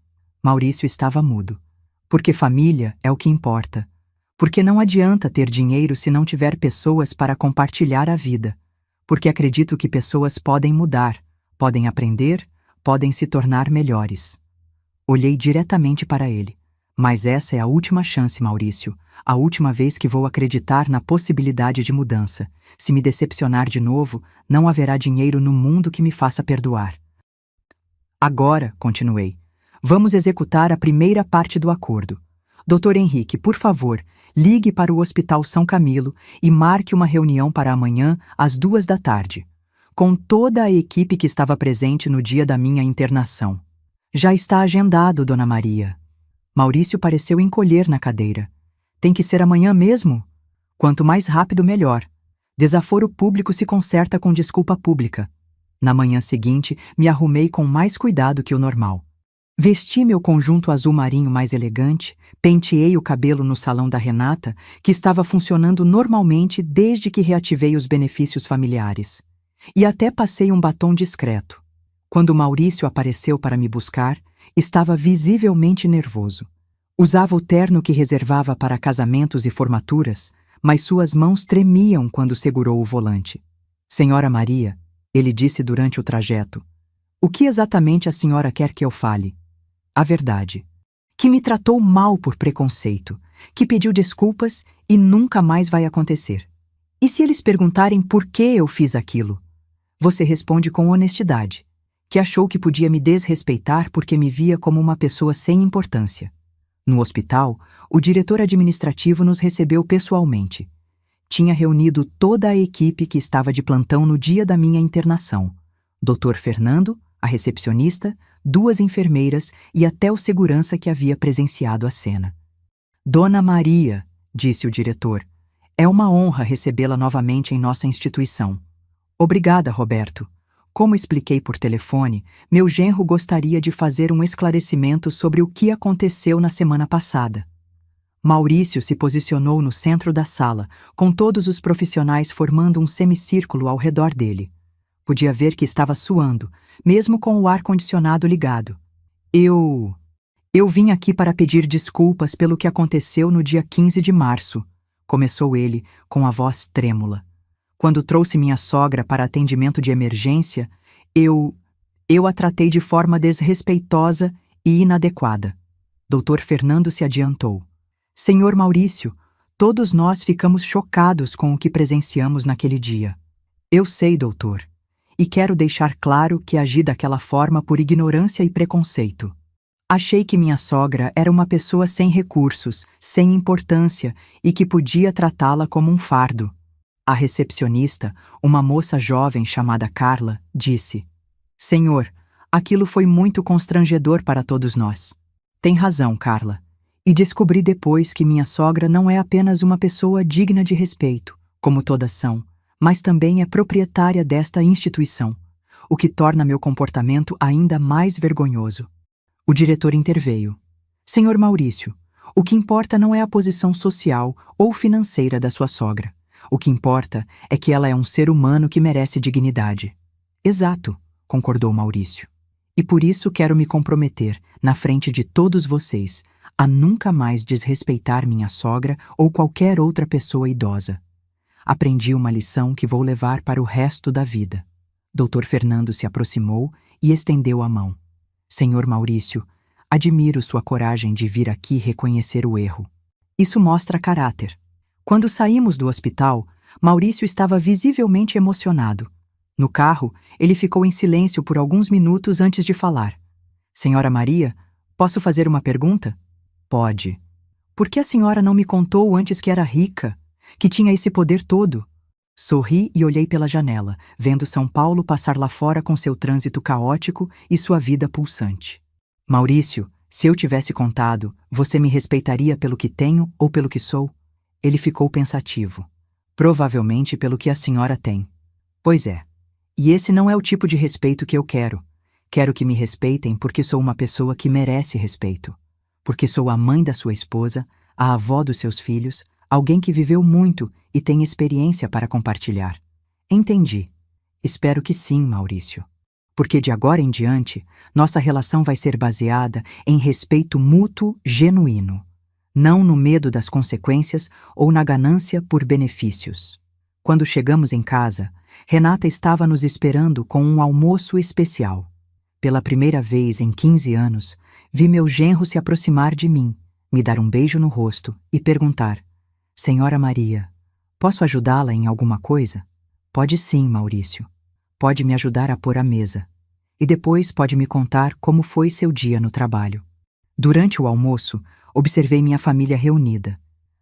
Maurício estava mudo. Porque família é o que importa. Porque não adianta ter dinheiro se não tiver pessoas para compartilhar a vida. Porque acredito que pessoas podem mudar, podem aprender, podem se tornar melhores. Olhei diretamente para ele. Mas essa é a última chance, Maurício. A última vez que vou acreditar na possibilidade de mudança. Se me decepcionar de novo, não haverá dinheiro no mundo que me faça perdoar. Agora, continuei, vamos executar a primeira parte do acordo. Dr. Henrique, por favor, ligue para o Hospital São Camilo e marque uma reunião para amanhã às 14h, com toda a equipe que estava presente no dia da minha internação. Já está agendado, Dona Maria. Maurício pareceu encolher na cadeira. Tem que ser amanhã mesmo? Quanto mais rápido, melhor. Desaforo público se conserta com desculpa pública. Na manhã seguinte, me arrumei com mais cuidado que o normal. Vesti meu conjunto azul marinho mais elegante, penteei o cabelo no salão da Renata, que estava funcionando normalmente desde que reativei os benefícios familiares. E até passei um batom discreto. Quando Maurício apareceu para me buscar, estava visivelmente nervoso. Usava o terno que reservava para casamentos e formaturas, mas suas mãos tremiam quando segurou o volante. Senhora Maria, ele disse durante o trajeto, o que exatamente a senhora quer que eu fale? A verdade. Que me tratou mal por preconceito, que pediu desculpas e nunca mais vai acontecer. E se eles perguntarem por que eu fiz aquilo? Você responde com honestidade. que achou que podia me desrespeitar porque me via como uma pessoa sem importância. No hospital, o diretor administrativo nos recebeu pessoalmente. Tinha reunido toda a equipe que estava de plantão no dia da minha internação. Dr. Fernando, a recepcionista, 2 enfermeiras e até o segurança que havia presenciado a cena. Dona Maria, disse o diretor, é uma honra recebê-la novamente em nossa instituição. Obrigada, Roberto. Como expliquei por telefone, meu genro gostaria de fazer um esclarecimento sobre o que aconteceu na semana passada. Maurício se posicionou no centro da sala, com todos os profissionais formando um semicírculo ao redor dele. Podia ver que estava suando, mesmo com o ar-condicionado ligado. Eu vim aqui para pedir desculpas pelo que aconteceu no dia 15 de março, começou ele, com a voz trêmula. Quando trouxe minha sogra para atendimento de emergência, eu a tratei de forma desrespeitosa e inadequada. Dr. Fernando se adiantou. Senhor Maurício, todos nós ficamos chocados com o que presenciamos naquele dia. Eu sei, doutor, e quero deixar claro que agi daquela forma por ignorância e preconceito. Achei que minha sogra era uma pessoa sem recursos, sem importância e que podia tratá-la como um fardo. A recepcionista, uma moça jovem chamada Carla, disse: Senhor, aquilo foi muito constrangedor para todos nós. Tem razão, Carla. E descobri depois que minha sogra não é apenas uma pessoa digna de respeito, como todas são, mas também é proprietária desta instituição, o que torna meu comportamento ainda mais vergonhoso. O diretor interveio. Senhor Maurício, o que importa não é a posição social ou financeira da sua sogra. O que importa é que ela é um ser humano que merece dignidade. Exato, concordou Maurício. E por isso quero me comprometer, na frente de todos vocês, a nunca mais desrespeitar minha sogra ou qualquer outra pessoa idosa. Aprendi uma lição que vou levar para o resto da vida. Dr. Fernando se aproximou e estendeu a mão. Senhor Maurício, admiro sua coragem de vir aqui reconhecer o erro. Isso mostra caráter. Quando saímos do hospital, Maurício estava visivelmente emocionado. No carro, ele ficou em silêncio por alguns minutos antes de falar. Senhora Maria, posso fazer uma pergunta? Pode. Por que a senhora não me contou antes que era rica, que tinha esse poder todo? Sorri e olhei pela janela, vendo São Paulo passar lá fora com seu trânsito caótico e sua vida pulsante. Maurício, se eu tivesse contado, você me respeitaria pelo que tenho ou pelo que sou? Ele ficou pensativo. Provavelmente pelo que a senhora tem. Pois é. E esse não é o tipo de respeito que eu quero. Quero que me respeitem porque sou uma pessoa que merece respeito. Porque sou a mãe da sua esposa, a avó dos seus filhos, alguém que viveu muito e tem experiência para compartilhar. Entendi. Espero que sim, Maurício. Porque de agora em diante, nossa relação vai ser baseada em respeito mútuo genuíno, não no medo das consequências ou na ganância por benefícios. Quando chegamos em casa, Renata estava nos esperando com um almoço especial. Pela primeira vez em 15 anos, vi meu genro se aproximar de mim, me dar um beijo no rosto e perguntar: Senhora Maria, posso ajudá-la em alguma coisa? Pode sim, Maurício. Pode me ajudar a pôr a mesa. E depois pode me contar como foi seu dia no trabalho. Durante o almoço, observei minha família reunida.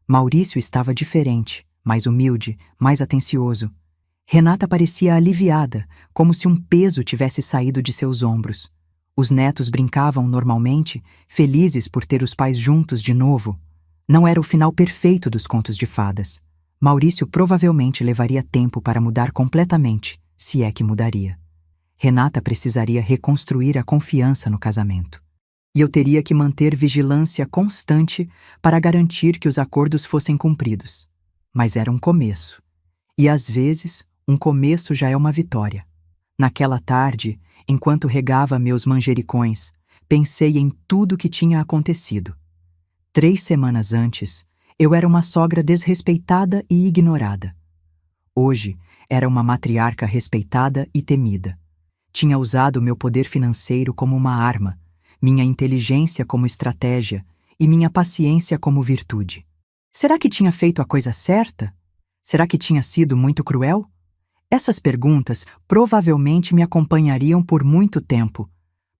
Maurício estava diferente, mais humilde, mais atencioso. Renata parecia aliviada, como se um peso tivesse saído de seus ombros. Os netos brincavam normalmente, felizes por ter os pais juntos de novo. Não era o final perfeito dos contos de fadas. Maurício provavelmente levaria tempo para mudar completamente, se é que mudaria. Renata precisaria reconstruir a confiança no casamento. E eu teria que manter vigilância constante para garantir que os acordos fossem cumpridos. Mas era um começo. E às vezes, um começo já é uma vitória. Naquela tarde, enquanto regava meus manjericões, pensei em tudo o que tinha acontecido. 3 semanas antes, eu era uma sogra desrespeitada e ignorada. Hoje, era uma matriarca respeitada e temida. Tinha usado meu poder financeiro como uma arma, minha inteligência como estratégia e minha paciência como virtude. Será que tinha feito a coisa certa? Será que tinha sido muito cruel? Essas perguntas provavelmente me acompanhariam por muito tempo,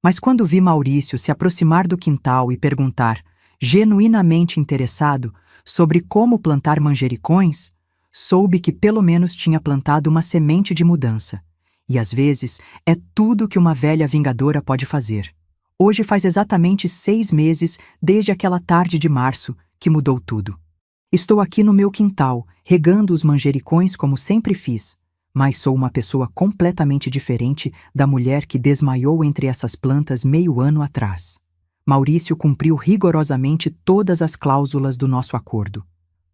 mas quando vi Maurício se aproximar do quintal e perguntar, genuinamente interessado, sobre como plantar manjericões, soube que pelo menos tinha plantado uma semente de mudança. E às vezes é tudo que uma velha vingadora pode fazer. Hoje faz exatamente 6 meses desde aquela tarde de março que mudou tudo. Estou aqui no meu quintal, regando os manjericões como sempre fiz, mas sou uma pessoa completamente diferente da mulher que desmaiou entre essas plantas meio ano atrás. Maurício cumpriu rigorosamente todas as cláusulas do nosso acordo.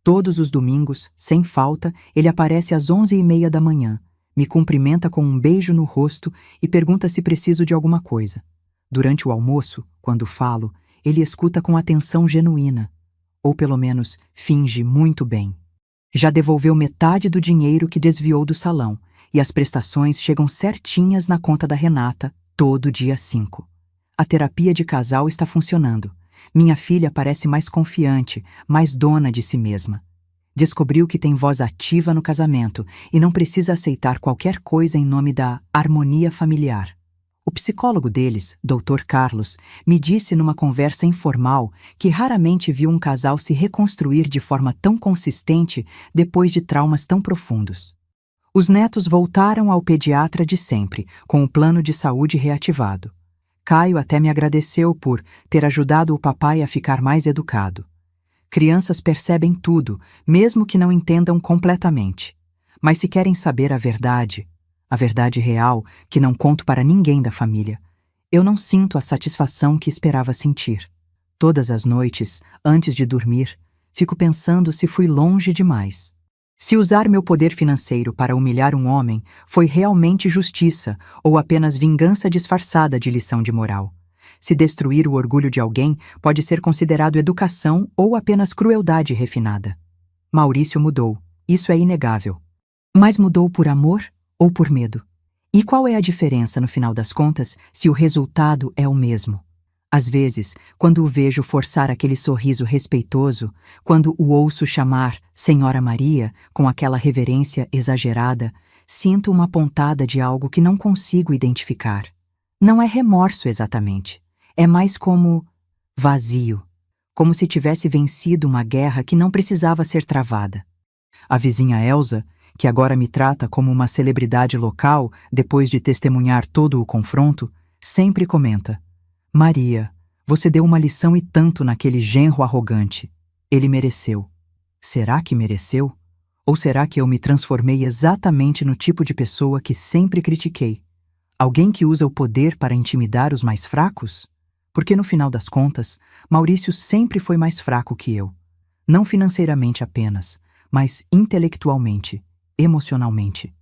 Todos os domingos, sem falta, ele aparece às 11h30 da manhã, me cumprimenta com um beijo no rosto e pergunta se preciso de alguma coisa. Durante o almoço, quando falo, ele escuta com atenção genuína, ou pelo menos finge muito bem. Já devolveu metade do dinheiro que desviou do salão, e as prestações chegam certinhas na conta da Renata, todo dia 5. A terapia de casal está funcionando. Minha filha parece mais confiante, mais dona de si mesma. Descobriu que tem voz ativa no casamento e não precisa aceitar qualquer coisa em nome da harmonia familiar. O psicólogo deles, Dr. Carlos, me disse numa conversa informal que raramente viu um casal se reconstruir de forma tão consistente depois de traumas tão profundos. Os netos voltaram ao pediatra de sempre, com o plano de saúde reativado. Caio até me agradeceu por ter ajudado o papai a ficar mais educado. Crianças percebem tudo, mesmo que não entendam completamente. Mas se querem saber a verdade real, que não conto para ninguém da família, eu não sinto a satisfação que esperava sentir. Todas as noites, antes de dormir, fico pensando se fui longe demais. Se usar meu poder financeiro para humilhar um homem foi realmente justiça ou apenas vingança disfarçada de lição de moral. Se destruir o orgulho de alguém pode ser considerado educação ou apenas crueldade refinada. Maurício mudou, isso é inegável. Mas mudou por amor ou por medo? E qual é a diferença, no final das contas, se o resultado é o mesmo? Às vezes, quando o vejo forçar aquele sorriso respeitoso, quando o ouço chamar Senhora Maria com aquela reverência exagerada, sinto uma pontada de algo que não consigo identificar. Não é remorso exatamente. É mais como vazio. Como se tivesse vencido uma guerra que não precisava ser travada. A vizinha Elsa, que agora me trata como uma celebridade local depois de testemunhar todo o confronto, sempre comenta: Maria, você deu uma lição e tanto naquele genro arrogante. Ele mereceu. Será que mereceu? Ou será que eu me transformei exatamente no tipo de pessoa que sempre critiquei? Alguém que usa o poder para intimidar os mais fracos? Porque no final das contas, Maurício sempre foi mais fraco que eu. Não financeiramente apenas, mas intelectualmente, emocionalmente.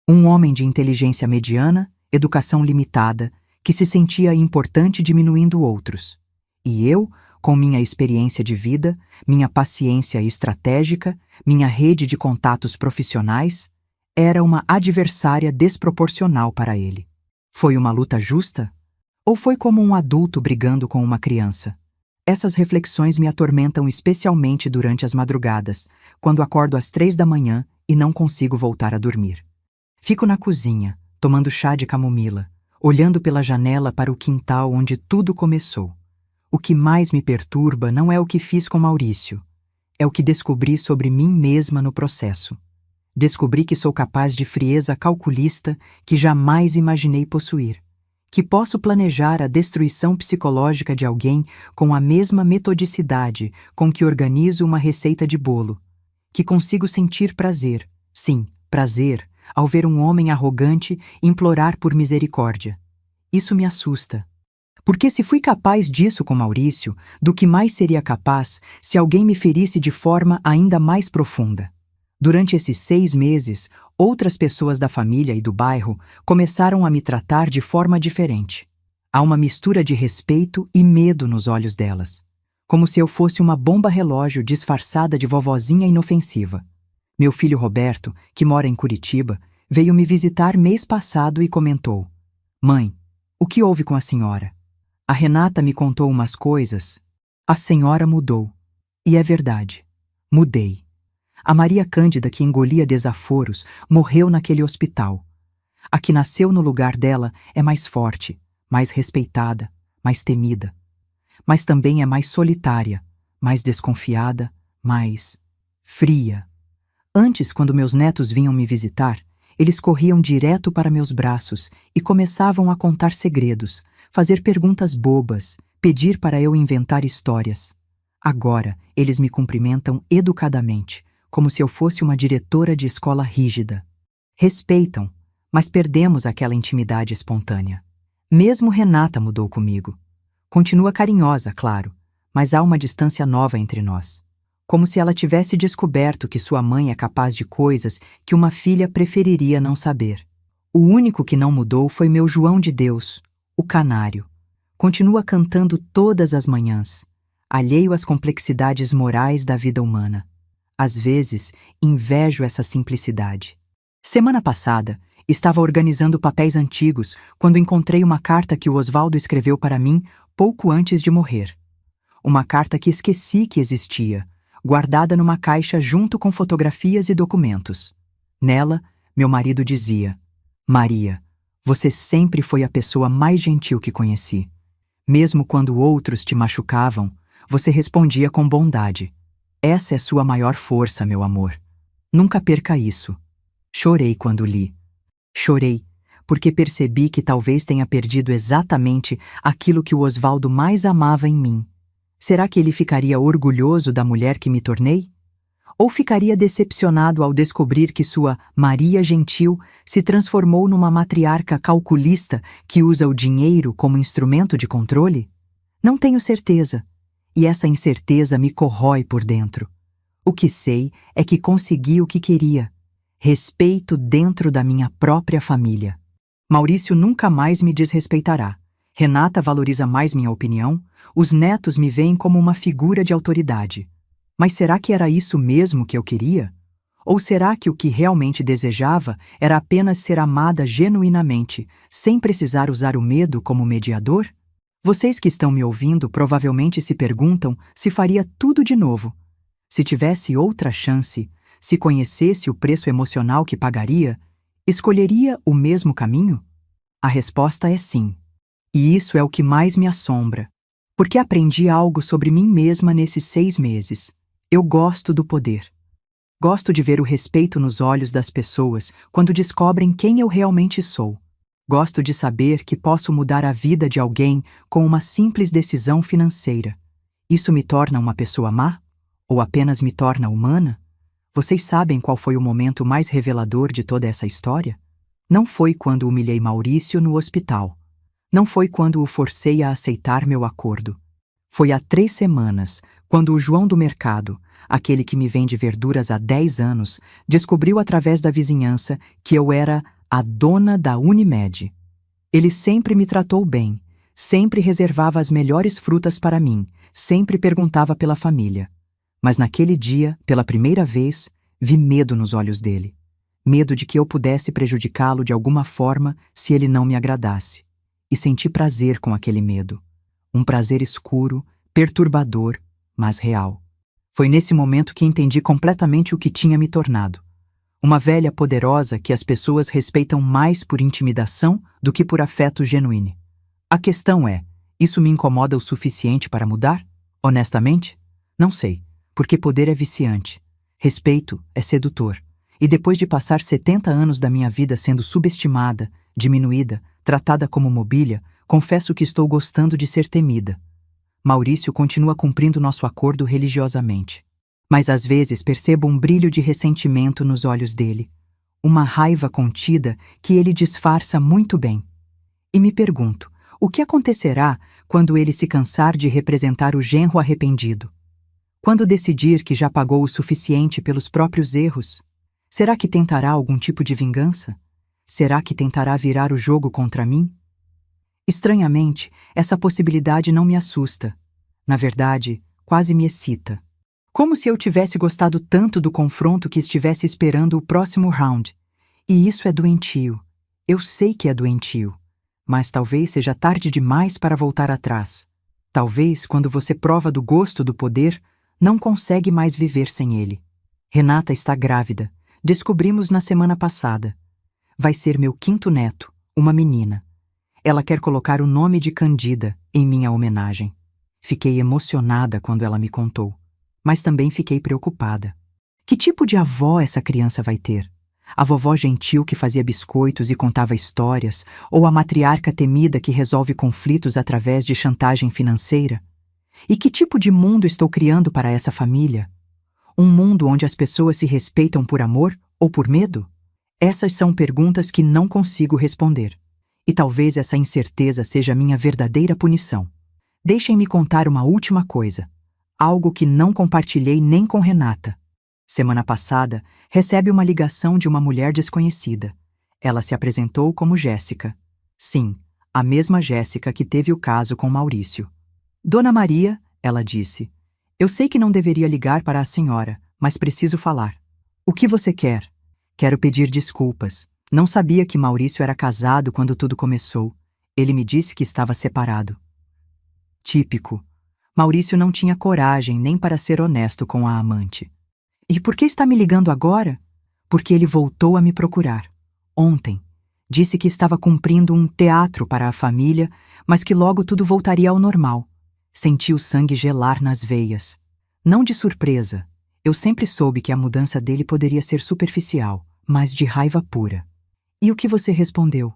Um homem de inteligência mediana, educação limitada, que se sentia importante diminuindo outros. E eu, com minha experiência de vida, minha paciência estratégica, minha rede de contatos profissionais, era uma adversária desproporcional para ele. Foi uma luta justa? Ou foi como um adulto brigando com uma criança? Essas reflexões me atormentam especialmente durante as madrugadas, quando acordo às 3 da manhã e não consigo voltar a dormir. Fico na cozinha, tomando chá de camomila, olhando pela janela para o quintal onde tudo começou. O que mais me perturba não é o que fiz com Maurício, é o que descobri sobre mim mesma no processo. Descobri que sou capaz de frieza calculista que jamais imaginei possuir, que posso planejar a destruição psicológica de alguém com a mesma metodicidade com que organizo uma receita de bolo, que consigo sentir prazer, sim, prazer, ao ver um homem arrogante implorar por misericórdia. Isso me assusta. Porque se fui capaz disso com Maurício, do que mais seria capaz se alguém me ferisse de forma ainda mais profunda? Durante esses 6 meses, outras pessoas da família e do bairro começaram a me tratar de forma diferente. Há uma mistura de respeito e medo nos olhos delas, como se eu fosse uma bomba-relógio disfarçada de vovozinha inofensiva. Meu filho Roberto, que mora em Curitiba, veio me visitar mês passado e comentou: Mãe, o que houve com a senhora? A Renata me contou umas coisas. A senhora mudou. E é verdade. Mudei. A Maria Cândida que engolia desaforos morreu naquele hospital. A que nasceu no lugar dela é mais forte, mais respeitada, mais temida. Mas também é mais solitária, mais desconfiada, mais fria. Antes, quando meus netos vinham me visitar, eles corriam direto para meus braços e começavam a contar segredos, fazer perguntas bobas, pedir para eu inventar histórias. Agora, eles me cumprimentam educadamente, como se eu fosse uma diretora de escola rígida. Respeitam, mas perdemos aquela intimidade espontânea. Mesmo Renata mudou comigo. Continua carinhosa, claro, mas há uma distância nova entre nós. Como se ela tivesse descoberto que sua mãe é capaz de coisas que uma filha preferiria não saber. O único que não mudou foi meu João de Deus, o canário. Continua cantando todas as manhãs, alheio às complexidades morais da vida humana. Às vezes, invejo essa simplicidade. Semana passada, estava organizando papéis antigos quando encontrei uma carta que o Osvaldo escreveu para mim pouco antes de morrer. Uma carta que esqueci que existia, guardada numa caixa junto com fotografias e documentos. Nela, meu marido dizia: Maria, você sempre foi a pessoa mais gentil que conheci. Mesmo quando outros te machucavam, você respondia com bondade. Essa é sua maior força, meu amor. Nunca perca isso. Chorei quando li. Chorei, porque percebi que talvez tenha perdido exatamente aquilo que o Osvaldo mais amava em mim. Será que ele ficaria orgulhoso da mulher que me tornei? Ou ficaria decepcionado ao descobrir que sua Maria Gentil se transformou numa matriarca calculista que usa o dinheiro como instrumento de controle? Não tenho certeza, e essa incerteza me corrói por dentro. O que sei é que consegui o que queria: respeito dentro da minha própria família. Maurício nunca mais me desrespeitará. Renata valoriza mais minha opinião, os netos me veem como uma figura de autoridade. Mas será que era isso mesmo que eu queria? Ou será que o que realmente desejava era apenas ser amada genuinamente, sem precisar usar o medo como mediador? Vocês que estão me ouvindo provavelmente se perguntam se faria tudo de novo. Se tivesse outra chance, se conhecesse o preço emocional que pagaria, escolheria o mesmo caminho? A resposta é sim. E isso é o que mais me assombra, porque aprendi algo sobre mim mesma nesses 6 meses. Eu gosto do poder. Gosto de ver o respeito nos olhos das pessoas quando descobrem quem eu realmente sou. Gosto de saber que posso mudar a vida de alguém com uma simples decisão financeira. Isso me torna uma pessoa má? Ou apenas me torna humana? Vocês sabem qual foi o momento mais revelador de toda essa história? Não foi quando humilhei Maurício no hospital. Não foi quando o forcei a aceitar meu acordo. Foi há 3 semanas, quando o João do mercado, aquele que me vende verduras há 10 anos, descobriu através da vizinhança que eu era a dona da Unimed. Ele sempre me tratou bem, sempre reservava as melhores frutas para mim, sempre perguntava pela família. Mas naquele dia, pela primeira vez, vi medo nos olhos dele. Medo de que eu pudesse prejudicá-lo de alguma forma se ele não me agradasse. E senti prazer com aquele medo. Um prazer escuro, perturbador, mas real. Foi nesse momento que entendi completamente o que tinha me tornado. Uma velha poderosa que as pessoas respeitam mais por intimidação do que por afeto genuíno. A questão é, isso me incomoda o suficiente para mudar? Honestamente? Não sei, porque poder é viciante. Respeito é sedutor. E depois de passar 70 anos da minha vida sendo subestimada, diminuída, tratada como mobília, confesso que estou gostando de ser temida. Maurício continua cumprindo nosso acordo religiosamente. Mas às vezes percebo um brilho de ressentimento nos olhos dele, uma raiva contida que ele disfarça muito bem. E me pergunto, o que acontecerá quando ele se cansar de representar o genro arrependido? Quando decidir que já pagou o suficiente pelos próprios erros? Será que tentará algum tipo de vingança? Será que tentará virar o jogo contra mim? Estranhamente, essa possibilidade não me assusta. Na verdade, quase me excita. Como se eu tivesse gostado tanto do confronto que estivesse esperando o próximo round. E isso é doentio. Eu sei que é doentio. Mas talvez seja tarde demais para voltar atrás. Talvez, quando você prova do gosto do poder, não consegue mais viver sem ele. Renata está grávida. Descobrimos na semana passada. Vai ser meu 5º neto, uma menina. Ela quer colocar o nome de Candida em minha homenagem. Fiquei emocionada quando ela me contou, mas também fiquei preocupada. Que tipo de avó essa criança vai ter? A vovó gentil que fazia biscoitos e contava histórias, ou a matriarca temida que resolve conflitos através de chantagem financeira? E que tipo de mundo estou criando para essa família? Um mundo onde as pessoas se respeitam por amor ou por medo? Essas são perguntas que não consigo responder. E talvez essa incerteza seja minha verdadeira punição. Deixem-me contar uma última coisa. Algo que não compartilhei nem com Renata. Semana passada, recebe uma ligação de uma mulher desconhecida. Ela se apresentou como Jéssica. Sim, a mesma Jéssica que teve o caso com Maurício. Dona Maria, ela disse, eu sei que não deveria ligar para a senhora, mas preciso falar. O que você quer? Quero pedir desculpas. Não sabia que Maurício era casado quando tudo começou. Ele me disse que estava separado. Típico. Maurício não tinha coragem nem para ser honesto com a amante. E por que está me ligando agora? Porque ele voltou a me procurar. Ontem. Disse que estava cumprindo um teatro para a família, mas que logo tudo voltaria ao normal. Senti o sangue gelar nas veias. Não de surpresa. Eu sempre soube que a mudança dele poderia ser superficial, mas de raiva pura. E o que você respondeu?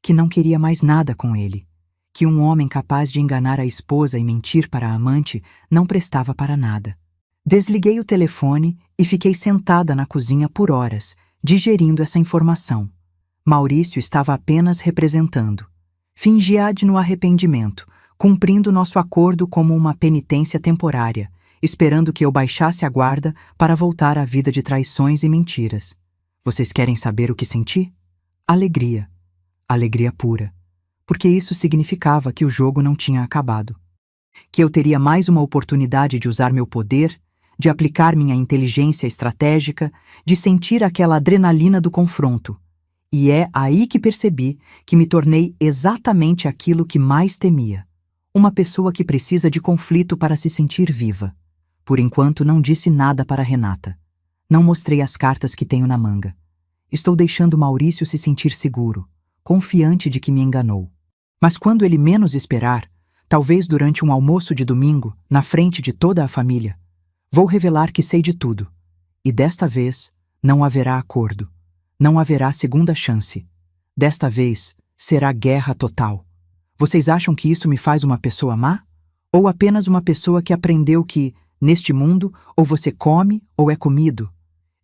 Que não queria mais nada com ele. Que um homem capaz de enganar a esposa e mentir para a amante não prestava para nada. Desliguei o telefone e fiquei sentada na cozinha por horas, digerindo essa informação. Maurício estava apenas representando. Fingia-de no arrependimento, cumprindo nosso acordo como uma penitência temporária, esperando que eu baixasse a guarda para voltar à vida de traições e mentiras. Vocês querem saber o que senti? Alegria. Alegria pura. Porque isso significava que o jogo não tinha acabado. Que eu teria mais uma oportunidade de usar meu poder, de aplicar minha inteligência estratégica, de sentir aquela adrenalina do confronto. E é aí que percebi que me tornei exatamente aquilo que mais temia. Uma pessoa que precisa de conflito para se sentir viva. Por enquanto não disse nada para Renata. Não mostrei as cartas que tenho na manga. Estou deixando Maurício se sentir seguro, confiante de que me enganou. Mas quando ele menos esperar, talvez durante um almoço de domingo, na frente de toda a família, vou revelar que sei de tudo. E desta vez, não haverá acordo. Não haverá segunda chance. Desta vez, será guerra total. Vocês acham que isso me faz uma pessoa má? Ou apenas uma pessoa que aprendeu que, neste mundo, ou você come ou é comido?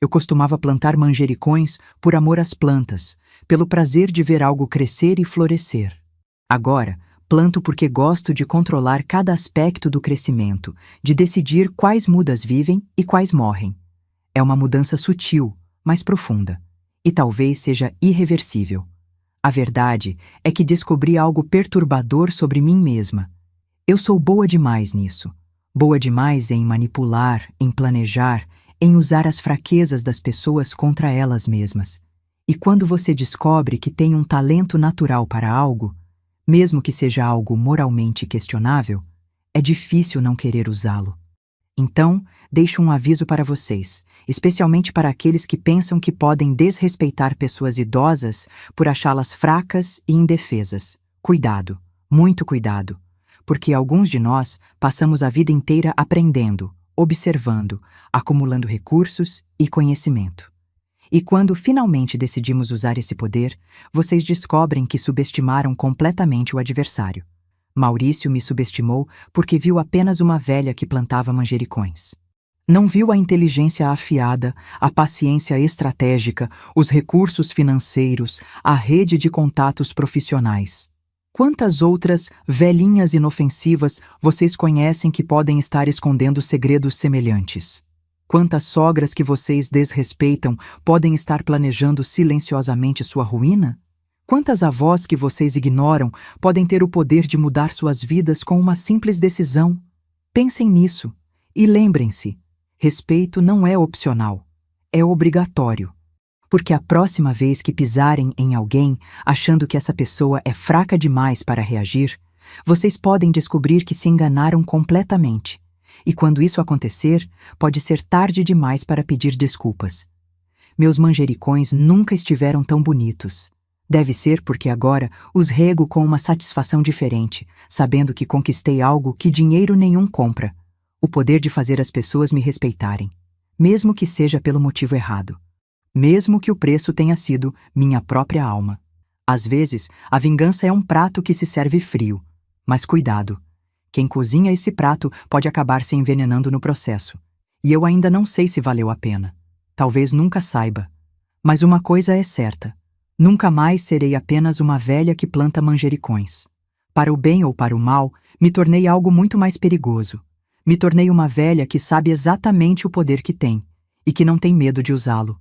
Eu costumava plantar manjericões por amor às plantas, pelo prazer de ver algo crescer e florescer. Agora, planto porque gosto de controlar cada aspecto do crescimento, de decidir quais mudas vivem e quais morrem. É uma mudança sutil, mas profunda, e talvez seja irreversível. A verdade é que descobri algo perturbador sobre mim mesma. Eu sou boa demais nisso. Boa demais em manipular, em planejar, em usar as fraquezas das pessoas contra elas mesmas. E quando você descobre que tem um talento natural para algo, mesmo que seja algo moralmente questionável, é difícil não querer usá-lo. Então, deixo um aviso para vocês, especialmente para aqueles que pensam que podem desrespeitar pessoas idosas por achá-las fracas e indefesas. Cuidado, muito cuidado, porque alguns de nós passamos a vida inteira aprendendo, observando, acumulando recursos e conhecimento. E quando finalmente decidimos usar esse poder, vocês descobrem que subestimaram completamente o adversário. Maurício me subestimou porque viu apenas uma velha que plantava manjericões. Não viu a inteligência afiada, a paciência estratégica, os recursos financeiros, a rede de contatos profissionais. Quantas outras velhinhas inofensivas vocês conhecem que podem estar escondendo segredos semelhantes? Quantas sogras que vocês desrespeitam podem estar planejando silenciosamente sua ruína? Quantas avós que vocês ignoram podem ter o poder de mudar suas vidas com uma simples decisão? Pensem nisso e lembrem-se, respeito não é opcional, é obrigatório. Porque a próxima vez que pisarem em alguém achando que essa pessoa é fraca demais para reagir, vocês podem descobrir que se enganaram completamente e quando isso acontecer, pode ser tarde demais para pedir desculpas. Meus manjericões nunca estiveram tão bonitos. Deve ser porque agora os rego com uma satisfação diferente, sabendo que conquistei algo que dinheiro nenhum compra: o poder de fazer as pessoas me respeitarem, mesmo que seja pelo motivo errado. Mesmo que o preço tenha sido minha própria alma. Às vezes, a vingança é um prato que se serve frio. Mas cuidado! Quem cozinha esse prato pode acabar se envenenando no processo. E eu ainda não sei se valeu a pena. Talvez nunca saiba. Mas uma coisa é certa: nunca mais serei apenas uma velha que planta manjericões. Para o bem ou para o mal, me tornei algo muito mais perigoso. Me tornei uma velha que sabe exatamente o poder que tem e que não tem medo de usá-lo.